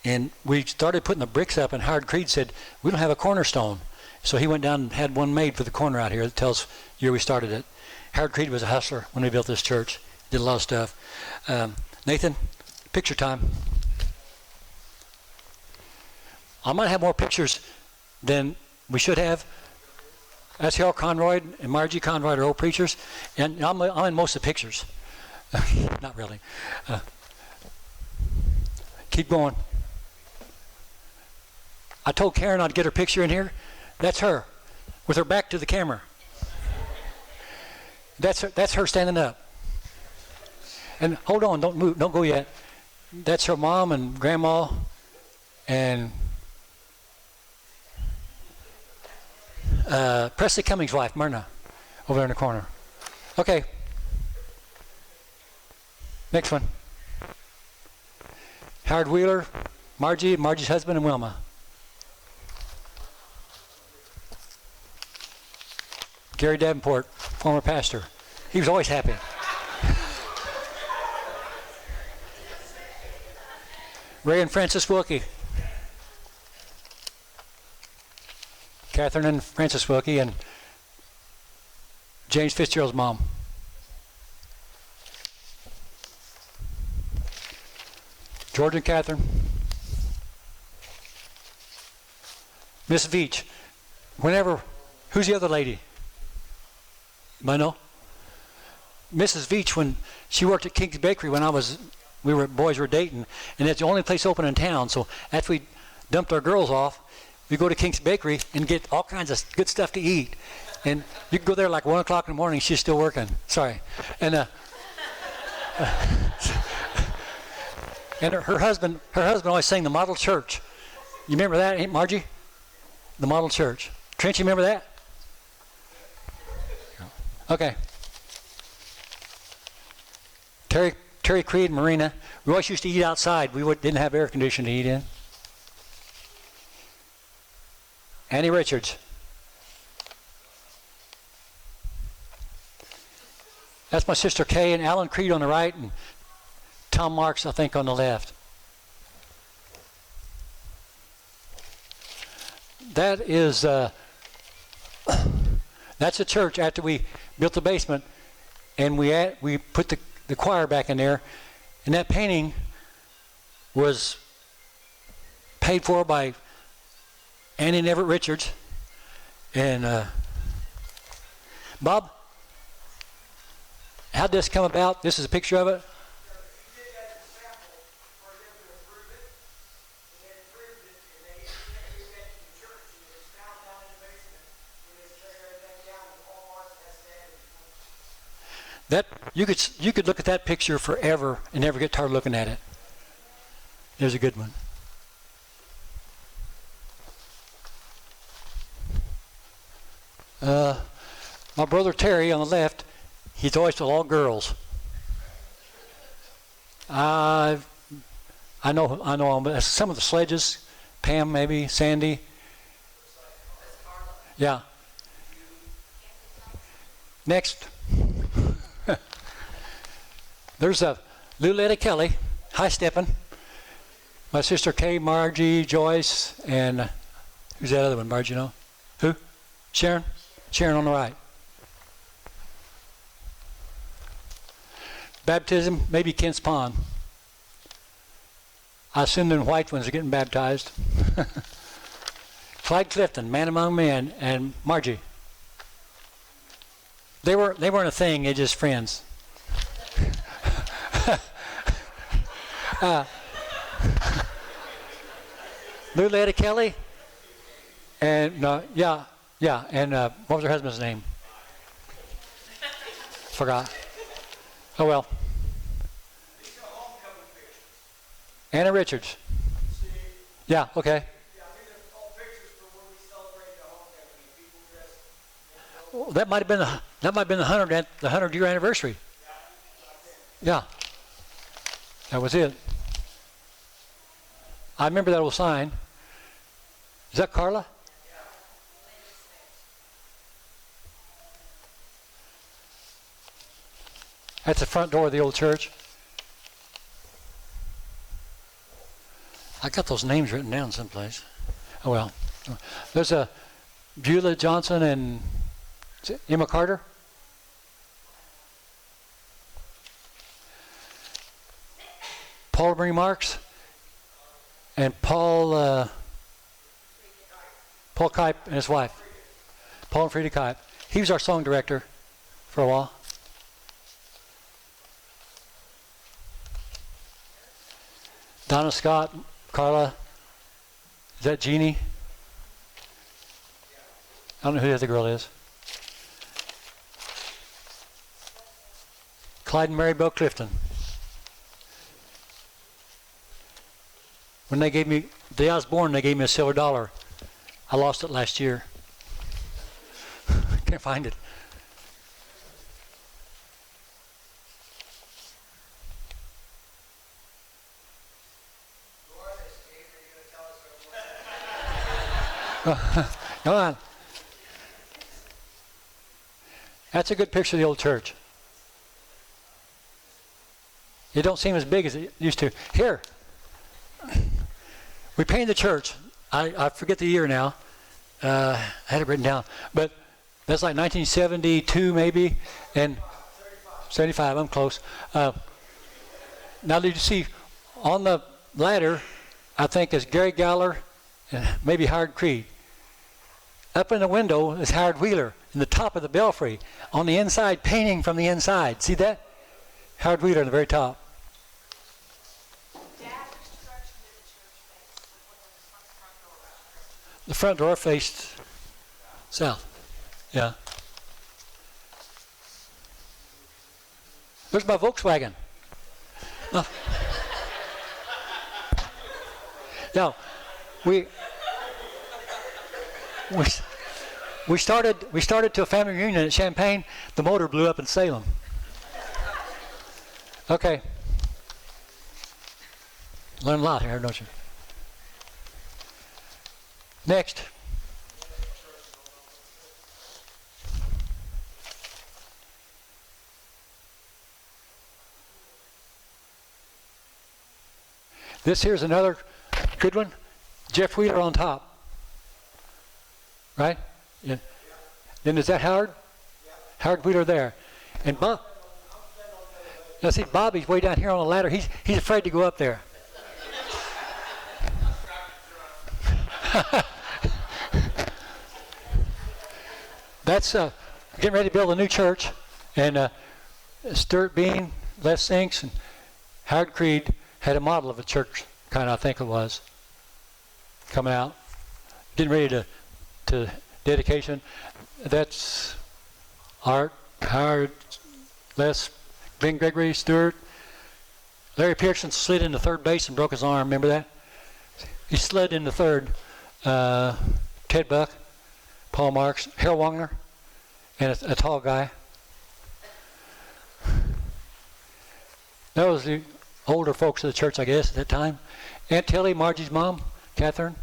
and we started putting the bricks up, and Howard Creed said, we don't have a cornerstone. So he went down and had one made for the corner out here that tells the year we started it. Howard Creed was a hustler when we built this church. Did a lot of stuff. Nathan, picture time. I might have more pictures than we should have. That's Harold Conroy and Margie Carrell are old preachers, and I'm in most of the pictures. Not really. Keep going. I told Karen I'd get her picture in here. That's her, with her back to the camera. That's her standing up. And hold on, don't move, don't go yet. That's her mom and grandma, and Presley Cummings' wife, Myrna, over there in the corner. Okay. Next one. Howard Wheeler, Margie's husband, and Wilma. Gary Davenport, former pastor. He was always happy. Ray and Francis Wilkie. Catherine and Francis Wilkie, and James Fitzgerald's mom. George and Catherine. Miss Veach. Who's the other lady? Anybody know? Mrs. Veach, when she worked at King's Bakery when boys were dating, and it's the only place open in town. So after we dumped our girls off, we go to King's Bakery and get all kinds of good stuff to eat. And you can go there like 1 o'clock in the morning, she's still working. Sorry. And and her husband always sang the Model Church. You remember that, Aunt Margie? The Model Church. Trent, you remember that? Okay. Terry Creed and Marina. We always used to eat outside. We didn't have air conditioning to eat in. Annie Richards. That's my sister Kay, and Alan Creed on the right, and Tom Marks, I think, on the left. That is, that's a church after we built the basement, and we put the choir back in there. And that painting was paid for by Annie and Everett Richards. And Bob, how'd this come about? This is a picture of it. That you could look at that picture forever and never get tired of looking at it. There's a good one. My brother Terry on the left, he's always with all girls. I know some of the Sledges, Pam maybe, Sandy. Yeah. Next. There's a Luletta Kelly, high stepping. My sister Kay, Margie, Joyce, and who's that other one? Margie, you know? Who? Sharon? Sharon on the right. Baptism, maybe Kent's Pond. I assume the white ones are getting baptized. Clyde Clifton, man among men, and Margie. They weren't a thing, they're just friends. Luletta Kelly, and and what was her husband's name? Forgot. Oh well. Anna Richards. Yeah, okay. Well, that might have been the 100-year anniversary. Yeah. That was it. I remember that old sign. Is that Carla? That's the front door of the old church. I got those names written down someplace. Oh well. There's a Beulah Johnson and Emma Carter. Paul Marie Marks and Paul Kipe and his wife. Paul and Frida Kipe. He was our song director for a while. Donna Scott, Carla, is that Jeannie? I don't know who the other girl is. Clyde and Mary Bell Clifton. When they gave me, the day I was born, they gave me a silver dollar. I lost it last year. Can't find it. Come on. That's a good picture of the old church. It don't seem as big as it used to. Here. We painted the church. I forget the year now. I had it written down. But that's like 1972 maybe. And 75, I'm close. Now did you see on the ladder, I think is Gary Galler and maybe Howard Creed. Up in the window is Howard Wheeler in the top of the belfry. On the inside, painting from the inside. See that? Howard Wheeler in the very top. The front door faced south. Yeah. Where's my Volkswagen? Oh. Now, we started to a family reunion at Champaign. The motor blew up in Salem. Okay. Learn a lot here, don't you? Next. This here's another good one. Jeff Wheeler on top. Right? Yeah. Then is that Howard? Yeah. Howard Wheeler there. And Bob. Now see, Bobby's way down here on the ladder. He's afraid to go up there. That's getting ready to build a new church, and Stuart Bean, Les Sinks, and Howard Creed had a model of a church, kind of, I think it was, coming out, getting ready to dedication. That's Art, Howard, Les, Ben Gregory, Stuart. Larry Pearson slid into third base and broke his arm. Remember that? He slid into third. Ted Buck, Paul Marks, Harold Wagner, and a tall guy. That was the older folks of the church, I guess, at that time. Aunt Tilly, Margie's mom, Catherine.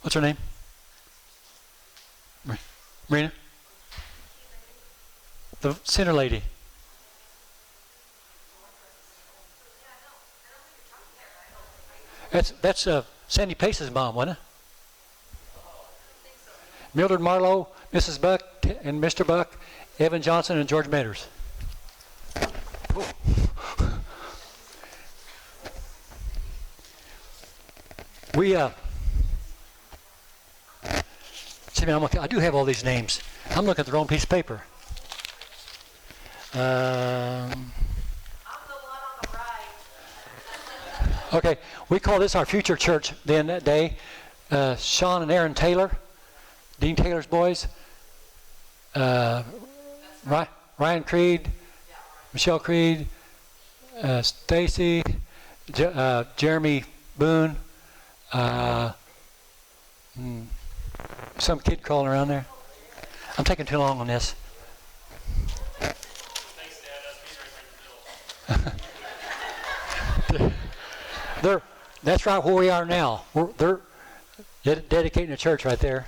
What's her name? Marina? The center lady. That's Sandy Pace's mom, wasn't it? Mildred Marlowe, Mrs. Buck, and Mr. Buck, Evan Johnson, and George Matters. We see, I do have all these names. I'm looking at the wrong piece of paper. Okay, we call this our future church then that day. Sean and Aaron Taylor, Dean Taylor's boys. Ryan Creed, Michelle Creed, Stacy, Jeremy Boone, some kid crawling around there. I'm taking too long on this. That's right where we are now. They're dedicating a church right there.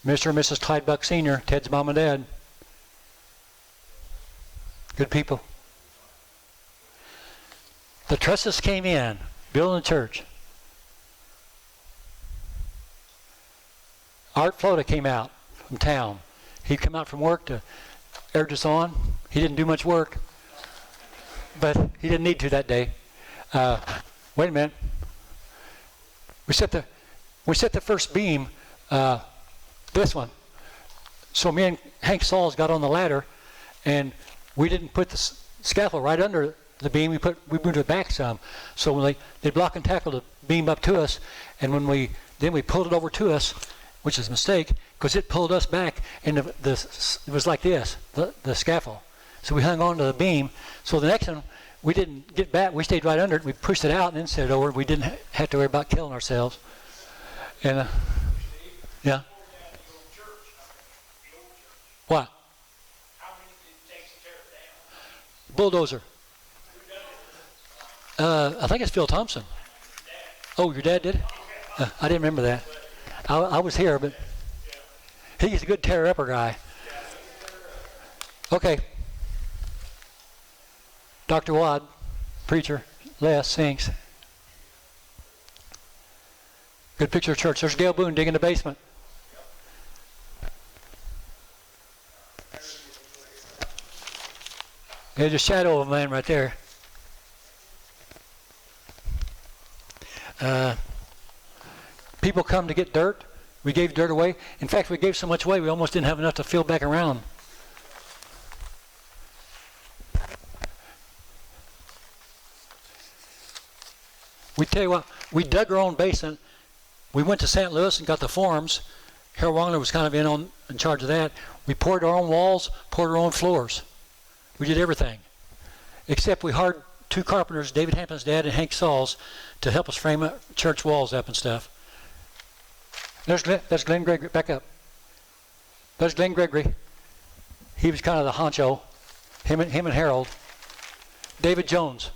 Mr. and Mrs. Clyde Buck Sr., Ted's mom and dad. Good people. The Trusses came in, building the church. Art Flota came out from town. He'd come out from work to urge us on. He didn't do much work, but he didn't need to that day. Wait a minute. We set the first beam, this one. So me and Hank Sauls got on the ladder, and we didn't put the scaffold right under the beam. We moved it back some. So when they block and tackle the beam up to us, and when we pulled it over to us, which is a mistake, because it pulled us back, and it was like this, the scaffold. So we hung on to the beam. So the next one, we didn't get back. We stayed right under it. We pushed it out and then set it over. We didn't have to worry about killing ourselves. And yeah. What? Bulldozer. I think it's Phil Thompson. Oh, your dad did it? I didn't remember that. I was here, but he's a good tear-upper guy. Okay. Dr. Wad, preacher, Les Sinks. Good picture of church. There's Gail Boone digging the basement. There's a shadow of a man right there. People come to get dirt. We gave dirt away. In fact, we gave so much away we almost didn't have enough to fill back around. We tell you what, we dug our own basement. We went to St. Louis and got the forms. Harold Wagner was kind of in charge of that. We poured our own walls, poured our own floors. We did everything. Except we hired two carpenters, David Hampton's dad and Hank Sauls, to help us frame up church walls up and stuff. There's Glenn Gregory. Back up. There's Glenn Gregory. He was kind of the honcho. Him and Harold. David Jones.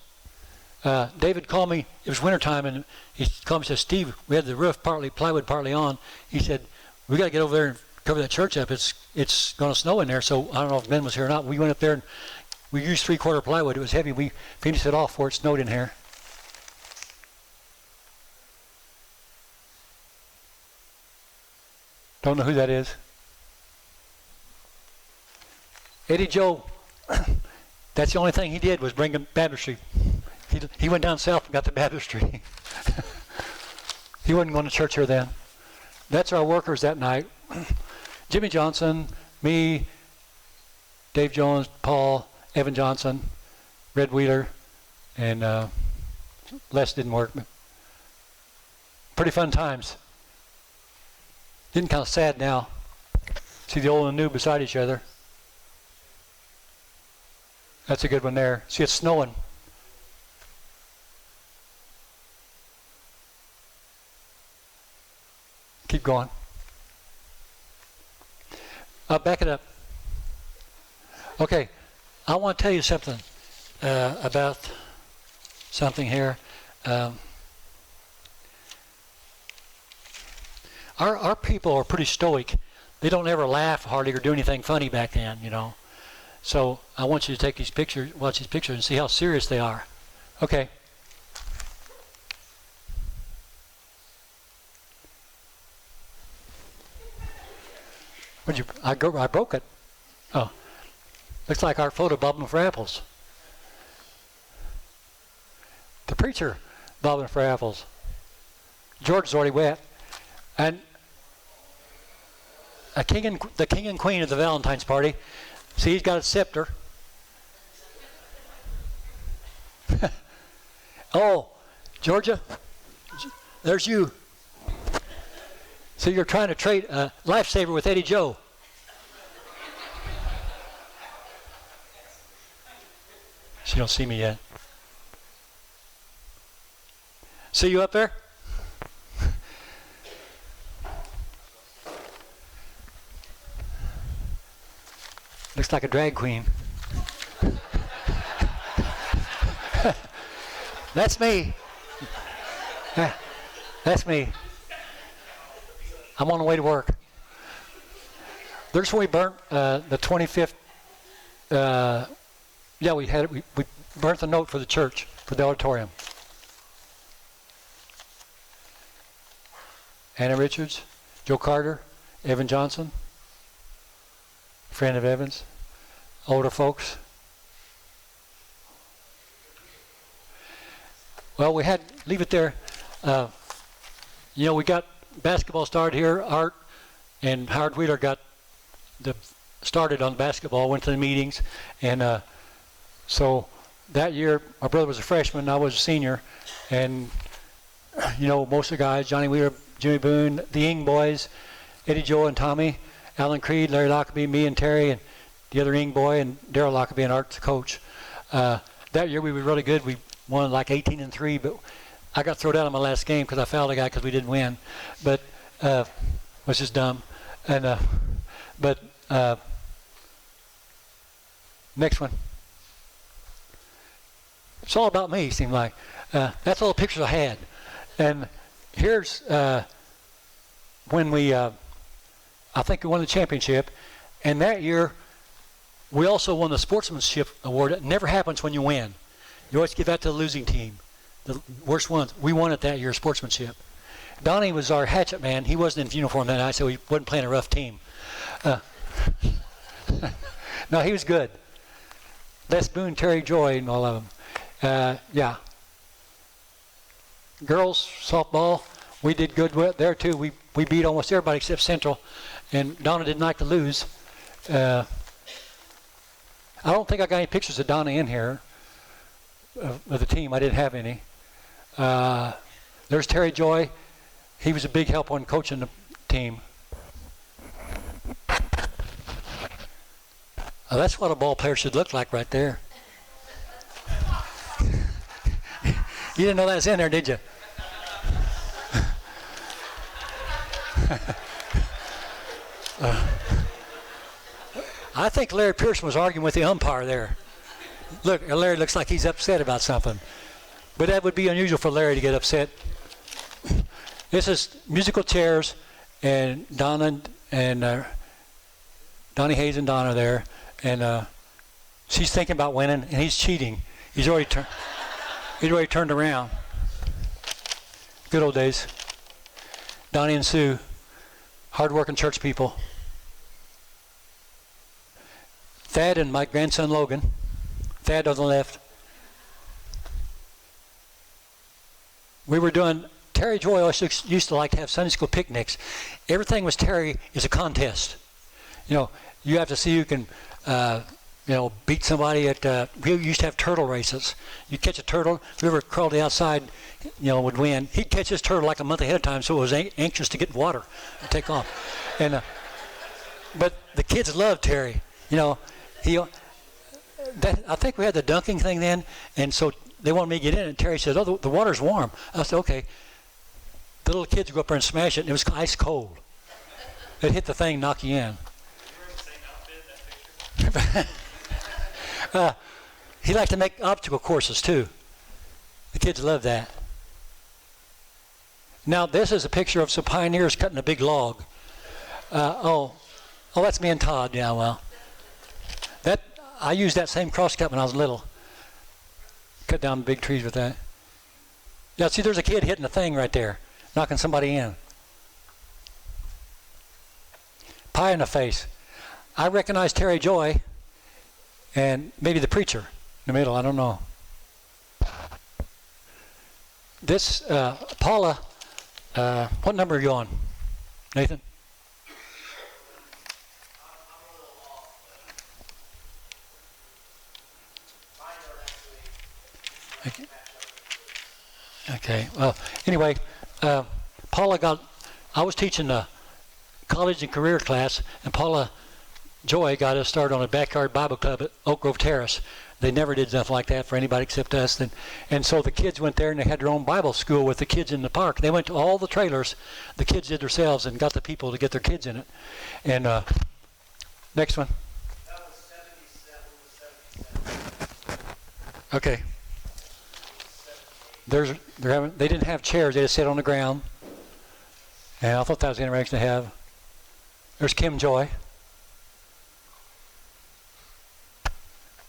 David called me. It was wintertime, and he called me and said, "Steve, we had the roof partly plywood, partly on." He said, "We got to get over there and cover that church up. It's going to snow in there." So I don't know if Ben was here or not. We went up there and we used 3/4 plywood. It was heavy. We finished it off before it snowed in here. Don't know who that is. Eddie Joe, that's the only thing he did was bring him baptistry. He went down south and got the baptistry. He wasn't going to church here then. That's our workers that night. Jimmy Johnson, me, Dave Jones, Paul, Evan Johnson, Red Wheeler, and Les didn't work. Pretty fun times. Getting kind of sad now. See the old and new beside each other. That's a good one there. See, it's snowing. Keep going. Back it up. Okay, I want to tell you something about something here. Our people are pretty stoic. They don't ever laugh hardly or do anything funny back then, you know. So I want you to take these pictures, watch these pictures, and see how serious they are. Okay. I broke it. Oh, looks like our photo bobbing for apples. The preacher bobbing for apples. George's already wet, and the king and queen of the Valentine's party. See, he's got a scepter. Oh, Georgia, there's you. So you're trying to trade a lifesaver with Eddie Joe. She don't see me yet. See you up there? Looks like a drag queen. That's me. That's me. I'm on the way to work. There's where we burnt the 25th. Yeah, we had it. We burnt the note for the church, for the auditorium. Anna Richards, Joe Carter, Evan Johnson, friend of Evan's, older folks. Well, we had, leave it there. You know, we got basketball started here. Art and Howard Wheeler got started on basketball, went to the meetings, and so that year my brother was a freshman, I was a senior, and you know, most of the guys, Johnny Wheeler, Jimmy Boone, the Ing boys, Eddie Joe and Tommy, Alan Creed, Larry Lockaby, me and Terry, and the other Ing boy, and Daryl Lockaby, and Art's coach. That year we were really good. We won like 18-3, but I got thrown out on my last game because I fouled a guy because we didn't win. But was just dumb. And next one. It's all about me, seemed like. That's all the pictures I had. And here's when we, I think we won the championship. And that year, we also won the sportsmanship award. It never happens when you win. You always give that to the losing team. The worst ones. We won it that year, sportsmanship. Donnie was our hatchet man. He wasn't in uniform that night, so he wasn't playing a rough team. No, he was good. Les Boone, Terry Joy, and all of them. Yeah. Girls softball, we did good there too. We beat almost everybody except Central, and Donna didn't like to lose. I don't think I got any pictures of Donna in here of the team. I didn't have any. There's Terry Joy. He was a big help on coaching the team. That's what a ball player should look like right there. You didn't know that was in there, did you? I think Larry Pearson was arguing with the umpire there. Look, Larry looks like he's upset about something. But that would be unusual for Larry to get upset. This is musical chairs, and Donna and Donnie Hayes and Donna there, and she's thinking about winning, and he's cheating. He's already turned around. Good old days. Donnie and Sue, hard-working church people. Thad and my grandson Logan. Thad on the left. We were doing, Terry Joy always used to like to have Sunday school picnics. Everything was Terry is a contest. You know, you have to see who can, you know, beat somebody at, we used to have turtle races. You catch a turtle, whoever crawled the outside, you know, would win. He'd catch his turtle like a month ahead of time, so it was anxious to get in water and take off. And, but the kids loved Terry. You know, I think we had the dunking thing then, and so they wanted me to get in, and Terry said, oh, the water's warm. I said, okay. The little kids would go up there and smash it, and it was ice cold. It hit the thing, knock you in. He liked to make obstacle courses too. The kids love that. Now this is a picture of some pioneers cutting a big log. Oh, that's me and Todd. Yeah, well, I used that same crosscut when I was little. Cut down big trees with that. Yeah, see, there's a kid hitting a thing right there, knocking somebody in. Pie in the face. I recognize Terry Joy and maybe the preacher in the middle. I don't know. This, Paula, what number are you on, Nathan? Okay. Well, anyway, Paula I was teaching the college and career class, and Paula Joy got us started on a backyard Bible club at Oak Grove Terrace. They never did nothing like that for anybody except us. And so the kids went there and they had their own Bible school with the kids in the park. They went to all the trailers the kids did themselves and got the people to get their kids in it. And next one. That was 77 to 77. Okay. They didn't have chairs. They just sat on the ground. And I thought that was interesting to have. There's Kim Joy.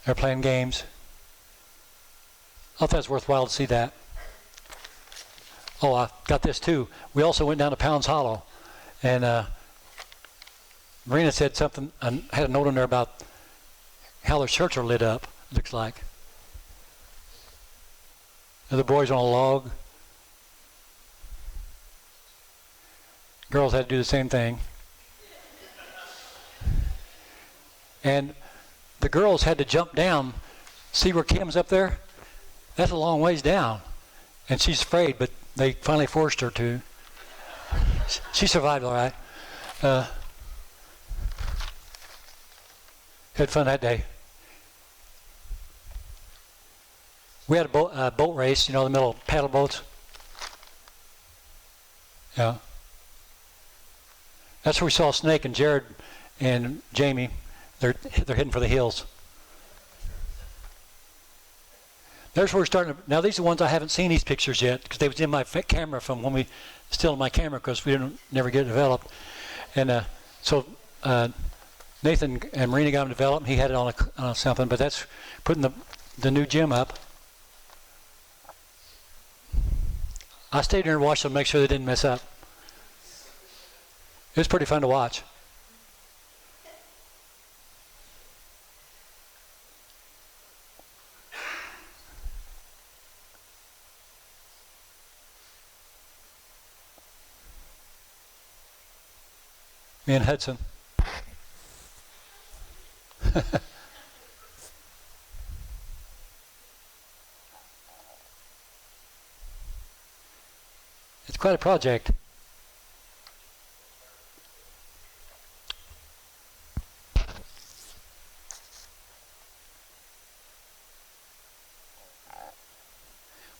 They're playing games. I thought that was worthwhile to see that. Oh, I got this too. We also went down to Pounds Hollow. And Marina said something, I had a note on there about how their shirts are lit up, it looks like. The boys on a log. Girls had to do the same thing. And the girls had to jump down. See where Kim's up there? That's a long ways down. And she's afraid, but they finally forced her to. She survived all right. Had fun that day. We had a boat race, you know, in the middle of paddle boats. Yeah. That's where we saw Snake and Jared and Jamie. They're heading for the hills. There's where we're starting. Now these are the ones I haven't seen these pictures yet because they was in my camera from when still in my camera because we didn't never get it developed. And so Nathan and Marina got them developed. He had it on something, but that's putting the new gym up. I stayed there and watched them, make sure they didn't mess up. It was pretty fun to watch. Me and Hudson. It's quite a project.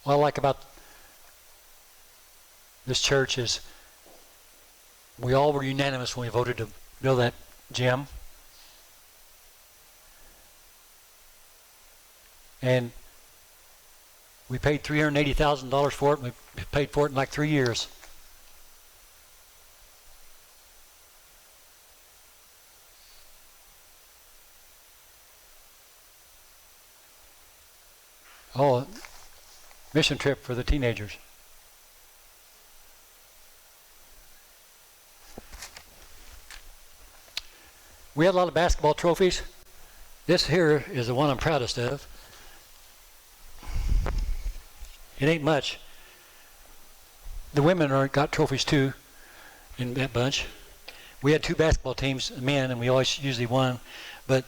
What I like about this church is we all were unanimous when we voted to build that gym. And we paid $380,000 for it, and we paid for it in like 3 years. Oh, mission trip for the teenagers. We had a lot of basketball trophies. This here is the one I'm proudest of. It ain't much. The women got trophies too in that bunch. We had 2 basketball teams, men, and we always usually won. But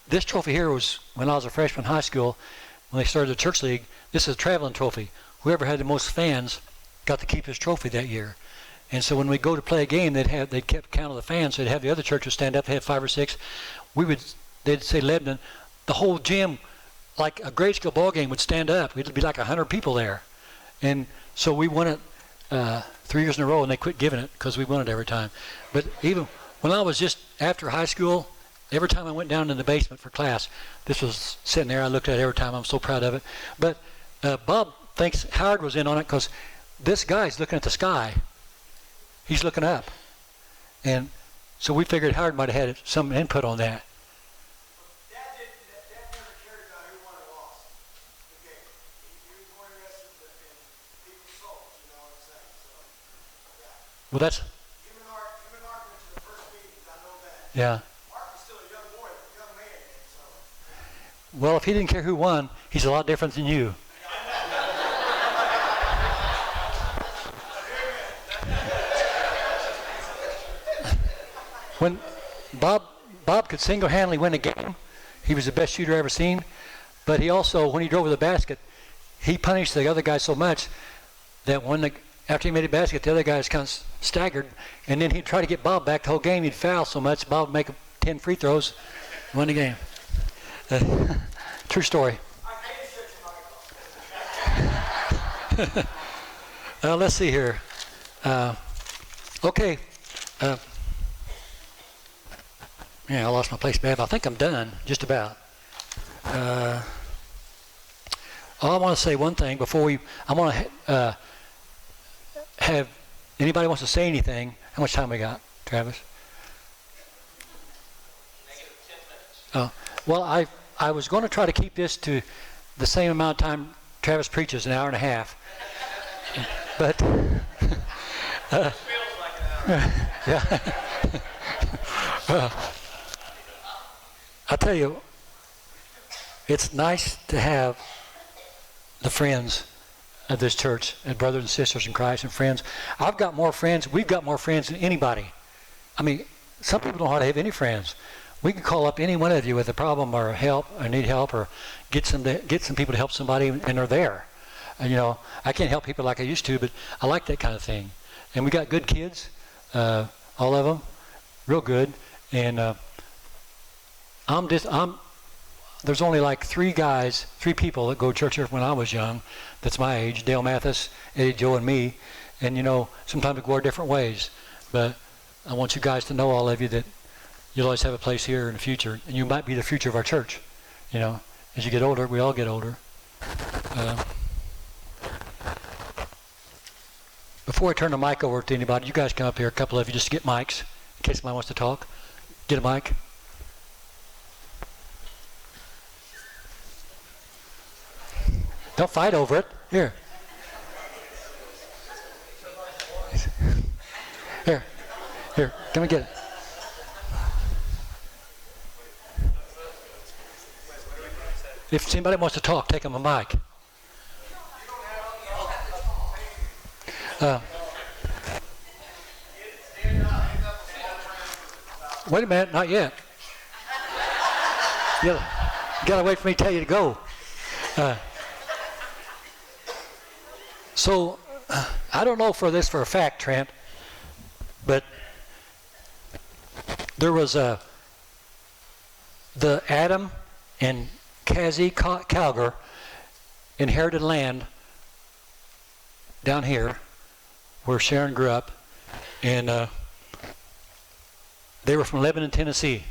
this trophy here was when I was a freshman in high school, when they started the church league. This is a traveling trophy. Whoever had the most fans got to keep his trophy that year. And so when we go to play a game, they'd kept count of the fans. So they'd have the other churches stand up. They had 5 or 6. They'd say Lebanon. The whole gym, like a grade school ball game, would stand up. It'd be like 100 people there. And so we won it 3 years in a row, and they quit giving it because we won it every time. But even when I was just after high school, every time I went down in the basement for class, this was sitting there. I looked at it every time. I'm so proud of it. But Bob thinks Howard was in on it because this guy's looking at the sky. He's looking up. And so we figured Howard might have had some input on that. Dad never cared about who won or lost the game. He was more interested in people's souls, you know what I'm saying? So, yeah. Well, that's... Him and Mark went to the first meetings, I know that. Yeah. Mark was still a young boy, a young man then, so. Well, if he didn't care who won, he's a lot different than you. When Bob could single-handedly win a game, he was the best shooter I ever seen. But he also, when he drove to the basket, he punished the other guy so much that after he made a basket, the other guys kind of staggered, and then he'd try to get Bob back the whole game. He'd foul so much, Bob would make 10 free throws, win the game. True story. Let's see here. Okay. Yeah, I lost my place, Bab. I think I'm done, just about. I want to say one thing before I want to have anybody wants to say anything. How much time we got, Travis? Oh, well, I was going to try to keep this to the same amount of time Travis preaches, an hour and a half. But yeah. I'll tell you, it's nice to have the friends of this church and brothers and sisters in Christ and friends. I've got more friends. We've got more friends than anybody. I mean, some people don't know how to have any friends. We can call up any one of you with a problem or help or need help or get some people to help somebody, and they're there. And, you know, I can't help people like I used to, but I like that kind of thing. And we got good kids, all of them, real good. And there's only like 3 people that go to church here when I was young, that's my age, Dale Mathis, Eddie Joe, and me. And, you know, sometimes we go our different ways. But I want you guys to know, all of you, that you'll always have a place here in the future. And you might be the future of our church. You know, as you get older, we all get older. Before I turn the mic over to anybody, you guys come up here, a couple of you, just to get mics, in case somebody wants to talk. Get a mic. Don't fight over it. Here. Here, come and get it. If anybody wants to talk, take them a mic. Wait a minute, not yet. You gotta wait for me to tell you to go. So, I don't know for a fact, Trent, but there was the Adam and Kazi Calgar inherited land down here where Sharon grew up, and they were from Lebanon, Tennessee.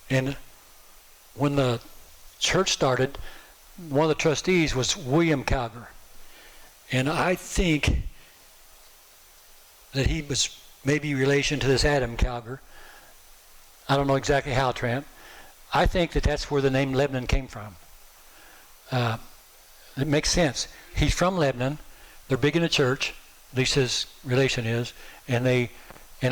And when the church started, one of the trustees was William Calgar. And I think that he was maybe relation to this Adam Calgar. I don't know exactly how, Trent. I think that that's where the name Lebanon came from. It makes sense. He's from Lebanon. They're big in the church, at least his relation is, and I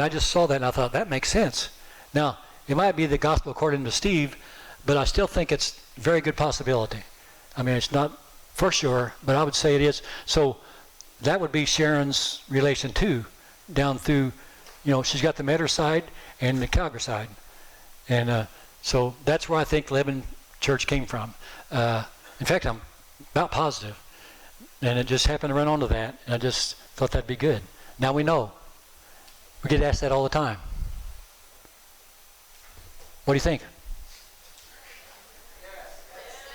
just saw that and I thought, that makes sense. Now, it might be the gospel according to Steve, but I still think it's a very good possibility. I mean, it's not for sure, but I would say it is. So that would be Sharon's relation too, down through, she's got the Metter side and the Calgary side. And so that's where I think Lebanon Church came from. In fact, I'm about positive. And it just happened to run onto that, and I just thought that'd be good. Now we know. We get asked that all the time. What do you think?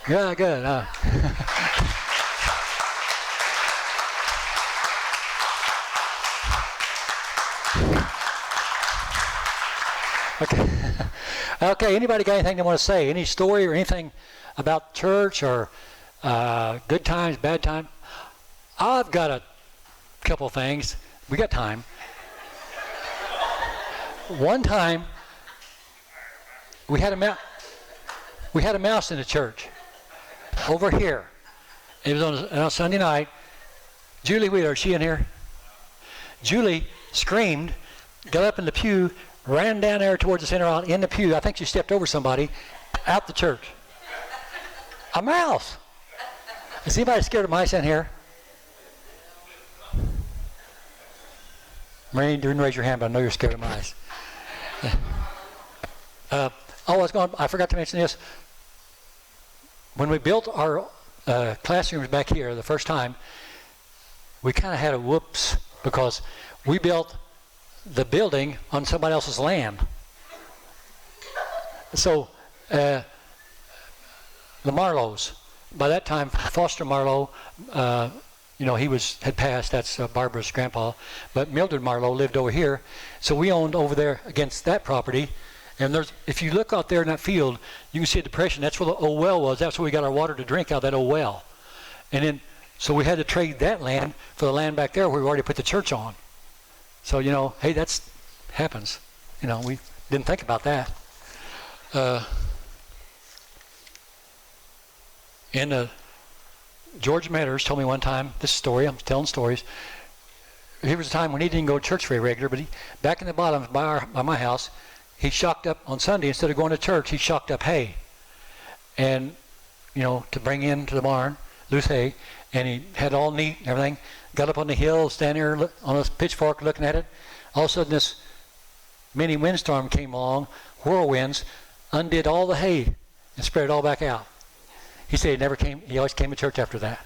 Yeah, good. Okay. Okay, anybody got anything they want to say? Any story or anything about church or good times, bad times? I've got a couple things. We got time. One time, we had a mouse in the church over here. It was on a Sunday night. Julie Wheeler, is she in here? Julie screamed, got up in the pew, ran down there towards the center aisle in the pew. I think she stepped over somebody out the church. A mouse. Is anybody scared of mice in here? Marie, didn't raise your hand, but I know you're scared of mice. I forgot to mention this. When we built our classrooms back here the first time, we kind of had a whoops because we built the building on somebody else's land. So the Marlows, by that time, Foster Marlowe, he had passed. That's Barbara's grandpa. But Mildred Marlowe lived over here. So we owned over there against that property. And if you look out there in that field, you can see a depression. That's where the old well was. That's where we got our water to drink out of that old well. And then, so we had to trade that land for the land back there where we already put the church on. So, hey, that's happens. We didn't think about that. George Matters told me one time, this story, I'm telling stories. There was a time when he didn't go to church very regular, but back in the bottom by my house, he shocked up on Sunday, instead of going to church, he shocked up hay. And, to bring into the barn, loose hay, and he had it all neat and everything. Got up on the hill, standing there on a pitchfork looking at it. All of a sudden this mini windstorm came along, whirlwinds, undid all the hay and spread it all back out. He said he always came to church after that.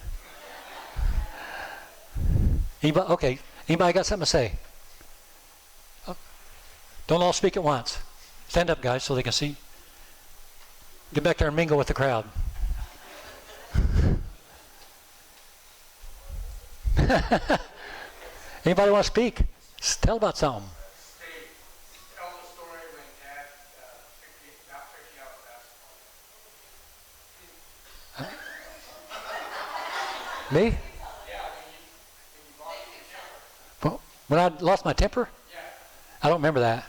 Anybody got something to say? Don't all speak at once. Stand up, guys, so they can see. Get back there and mingle with the crowd. Anybody want to speak? Tell about something. Tell the story when Dad picked you out of basketball. Me? Well, when I lost my temper? Yeah. I don't remember that.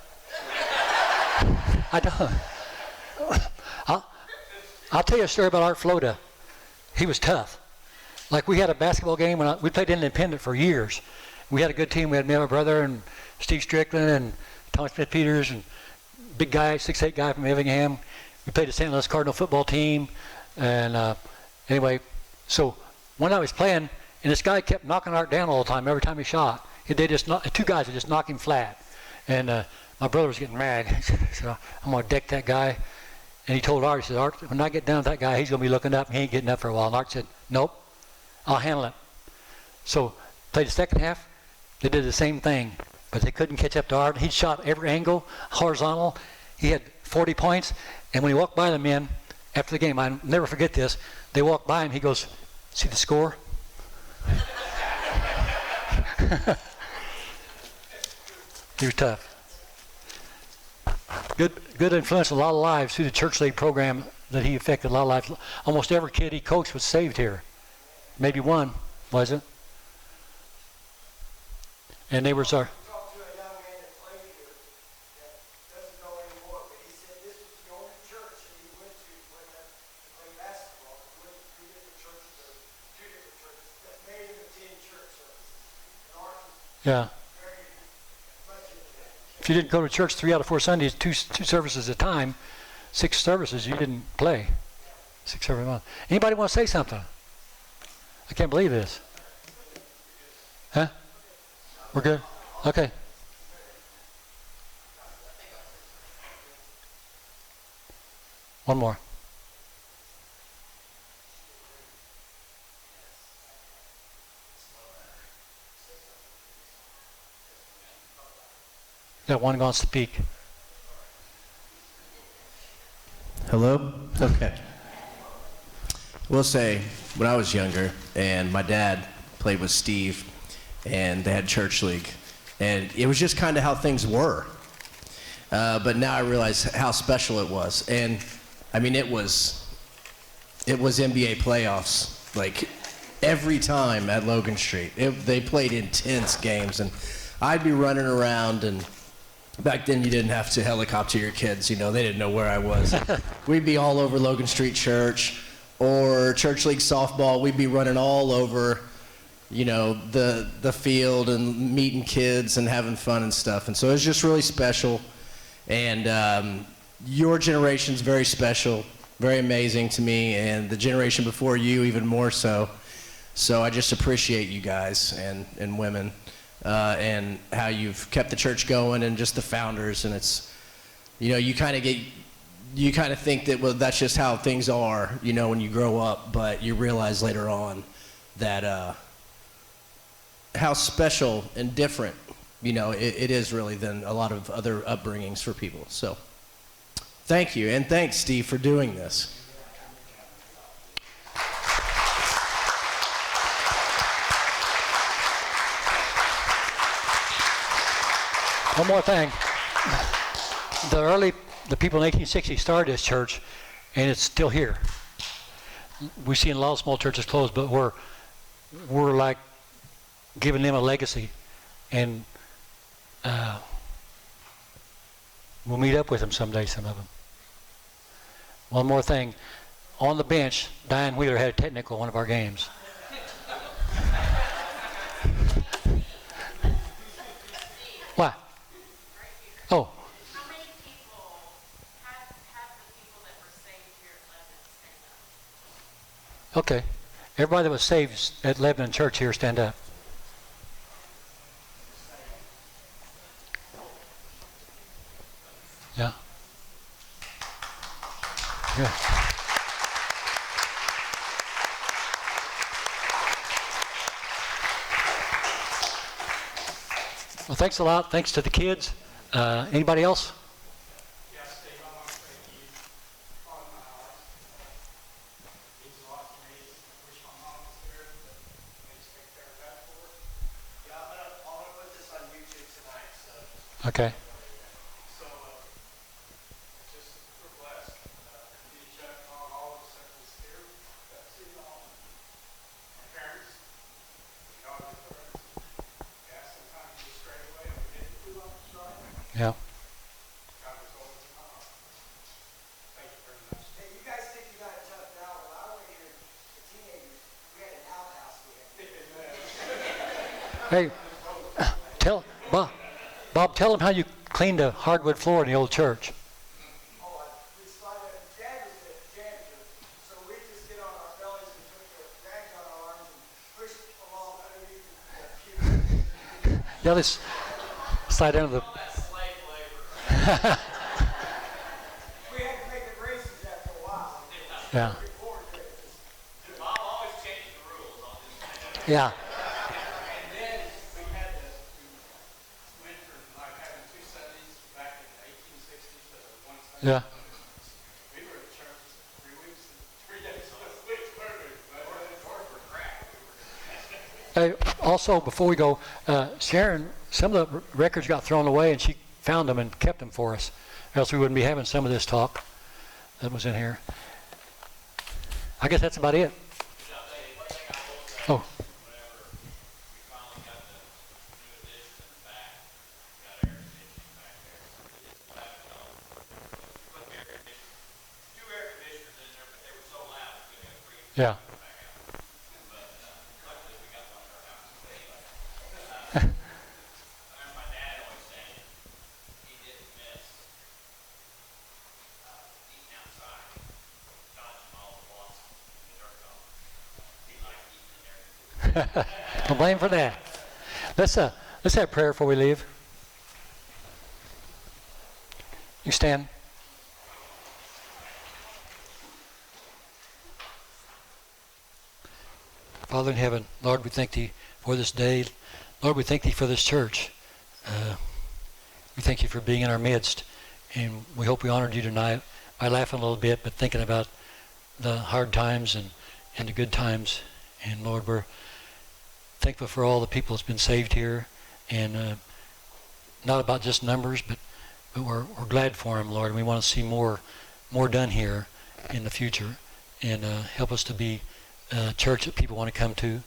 I don't. I'll tell you a story about Art Floda. He was tough. Like we had a basketball game when we played independent for years. We had a good team. We had me and my brother and Steve Strickland and Tom Smith-Peters and big guy, 6'8" guy from Effingham. We played the St. Louis Cardinal football team. And anyway, so one night I was playing, and this guy kept knocking Art down all the time every time he shot. Two guys would just knock him flat. And my brother was getting mad. So I'm going to deck that guy. And he told Art, he said, Art, when I get down with that guy, he's going to be looking up, and he ain't getting up for a while. And Art said, nope, I'll handle it. So played the second half. They did the same thing, but they couldn't catch up to Art. He shot every angle, horizontal. He had 40 points. And when he walked by the men after the game, I'll never forget this, they walked by him. He goes, see the score? He was tough. Good influence on a lot of lives through the church league program that he affected a lot of lives. Almost every kid he coached was saved here. Maybe one, was it? And they were our. Talked to a young man that played here that doesn't know anymore, but he said this was the only church that he went to play basketball. He went to 3 different churches or 2 different churches that made him attend church services. And ours was Yeah. very much into that. if you didn't go to church 3 out of 4 Sundays, two services at a time, 6 services, you didn't play. 6 every month. Anybody want to say something? I can't believe this. Huh? We're good? Okay. One more. Got one going to speak. Hello? Okay. We'll say, when I was younger, and my dad played with Steve, and they had church league, and it was just kind of how things were. But now I realize how special it was. And, I mean, it was NBA playoffs, like, every time at Logan Street. They played intense games, and I'd be running around, and back then you didn't have to helicopter your kids, you know, they didn't know where I was. We'd be all over Logan Street Church or Church League softball. We'd be running all over, you know, the field and meeting kids and having fun and stuff. And so it was just really special. And your generation's very special, very amazing to me, and the generation before you even more so. So I just appreciate you guys and women. And how you've kept the church going, and just the founders, and it's, you know, you kind of think that, well, that's just how things are, you know, when you grow up, but you realize later on that how special and different, you know, it is really than a lot of other upbringings for people. So thank you, and thanks, Steve, for doing this. One more thing. The people in 1860 started this church, and it's still here. We've seen a lot of small churches close, but we're like giving them a legacy, and we'll meet up with them someday, some of them. One more thing. On the bench, Diane Wheeler had a technical one of our games. What? Oh. How many people have the people that were saved here at Lebanon stand up? Okay. Everybody that was saved at Lebanon Church here, stand up. Yeah. Good. Well, thanks a lot. Thanks to the kids. Anybody else? Yes, Dave, I want to thank you on my heart. It means a lot to me. I wish my mom was here, but please take care of that for her. Yeah, I'm going to put this on YouTube tonight, so. Okay. So, just we're blessed. You check on all of us that was here. That's it all. My parents, God the parents. Yeah, sometimes you stray away and we didn't do what was right. Yeah. God was always in my heart. Thank you very much. Hey, you guys think you got it tough now? When I went here, the teenagers, we had an outhouse we had. Hey, tell Bob, tell them how you cleaned the hardwood floor in the old church. Dad was the janitor, so we just get on our bellies and put the rags on our arms and push along underneath the pew. Yeah, let's slide down to the. We had to make the braces after a while. Yeah. Bob always changed the rules on this. Yeah. And then we had this, we went from like having 2 Sundays back in the 1860s to 1 Sunday. Yeah. We were at church 3 weeks, 3 days a week, perfect. But the doors were cracked. Hey, also, before we go, Sharon, some of the records got thrown away, and she found them and kept them for us. Or else we wouldn't be having some of this talk that was in here. I guess that's about it. Oh. Yeah. Don't blame for that. Let's have prayer before we leave. You stand. Father in heaven, Lord, we thank Thee for this day. Lord, we thank Thee for this church. We thank You for being in our midst. And we hope we honored You tonight by laughing a little bit, but thinking about the hard times and the good times. And Lord, we're thankful for all the people that's been saved here. And not about just numbers, but we're glad for them, Lord. And we want to see more done here in the future. And help us to be a church that people want to come to.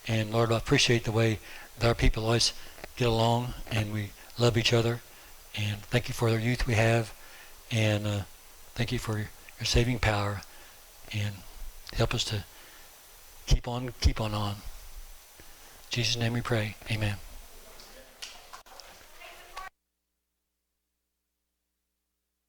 And Lord, I appreciate the way that our people always get along and we love each other. And thank You for the youth we have. And thank You for Your saving power. And help us to keep on. In Jesus' name we pray. Amen.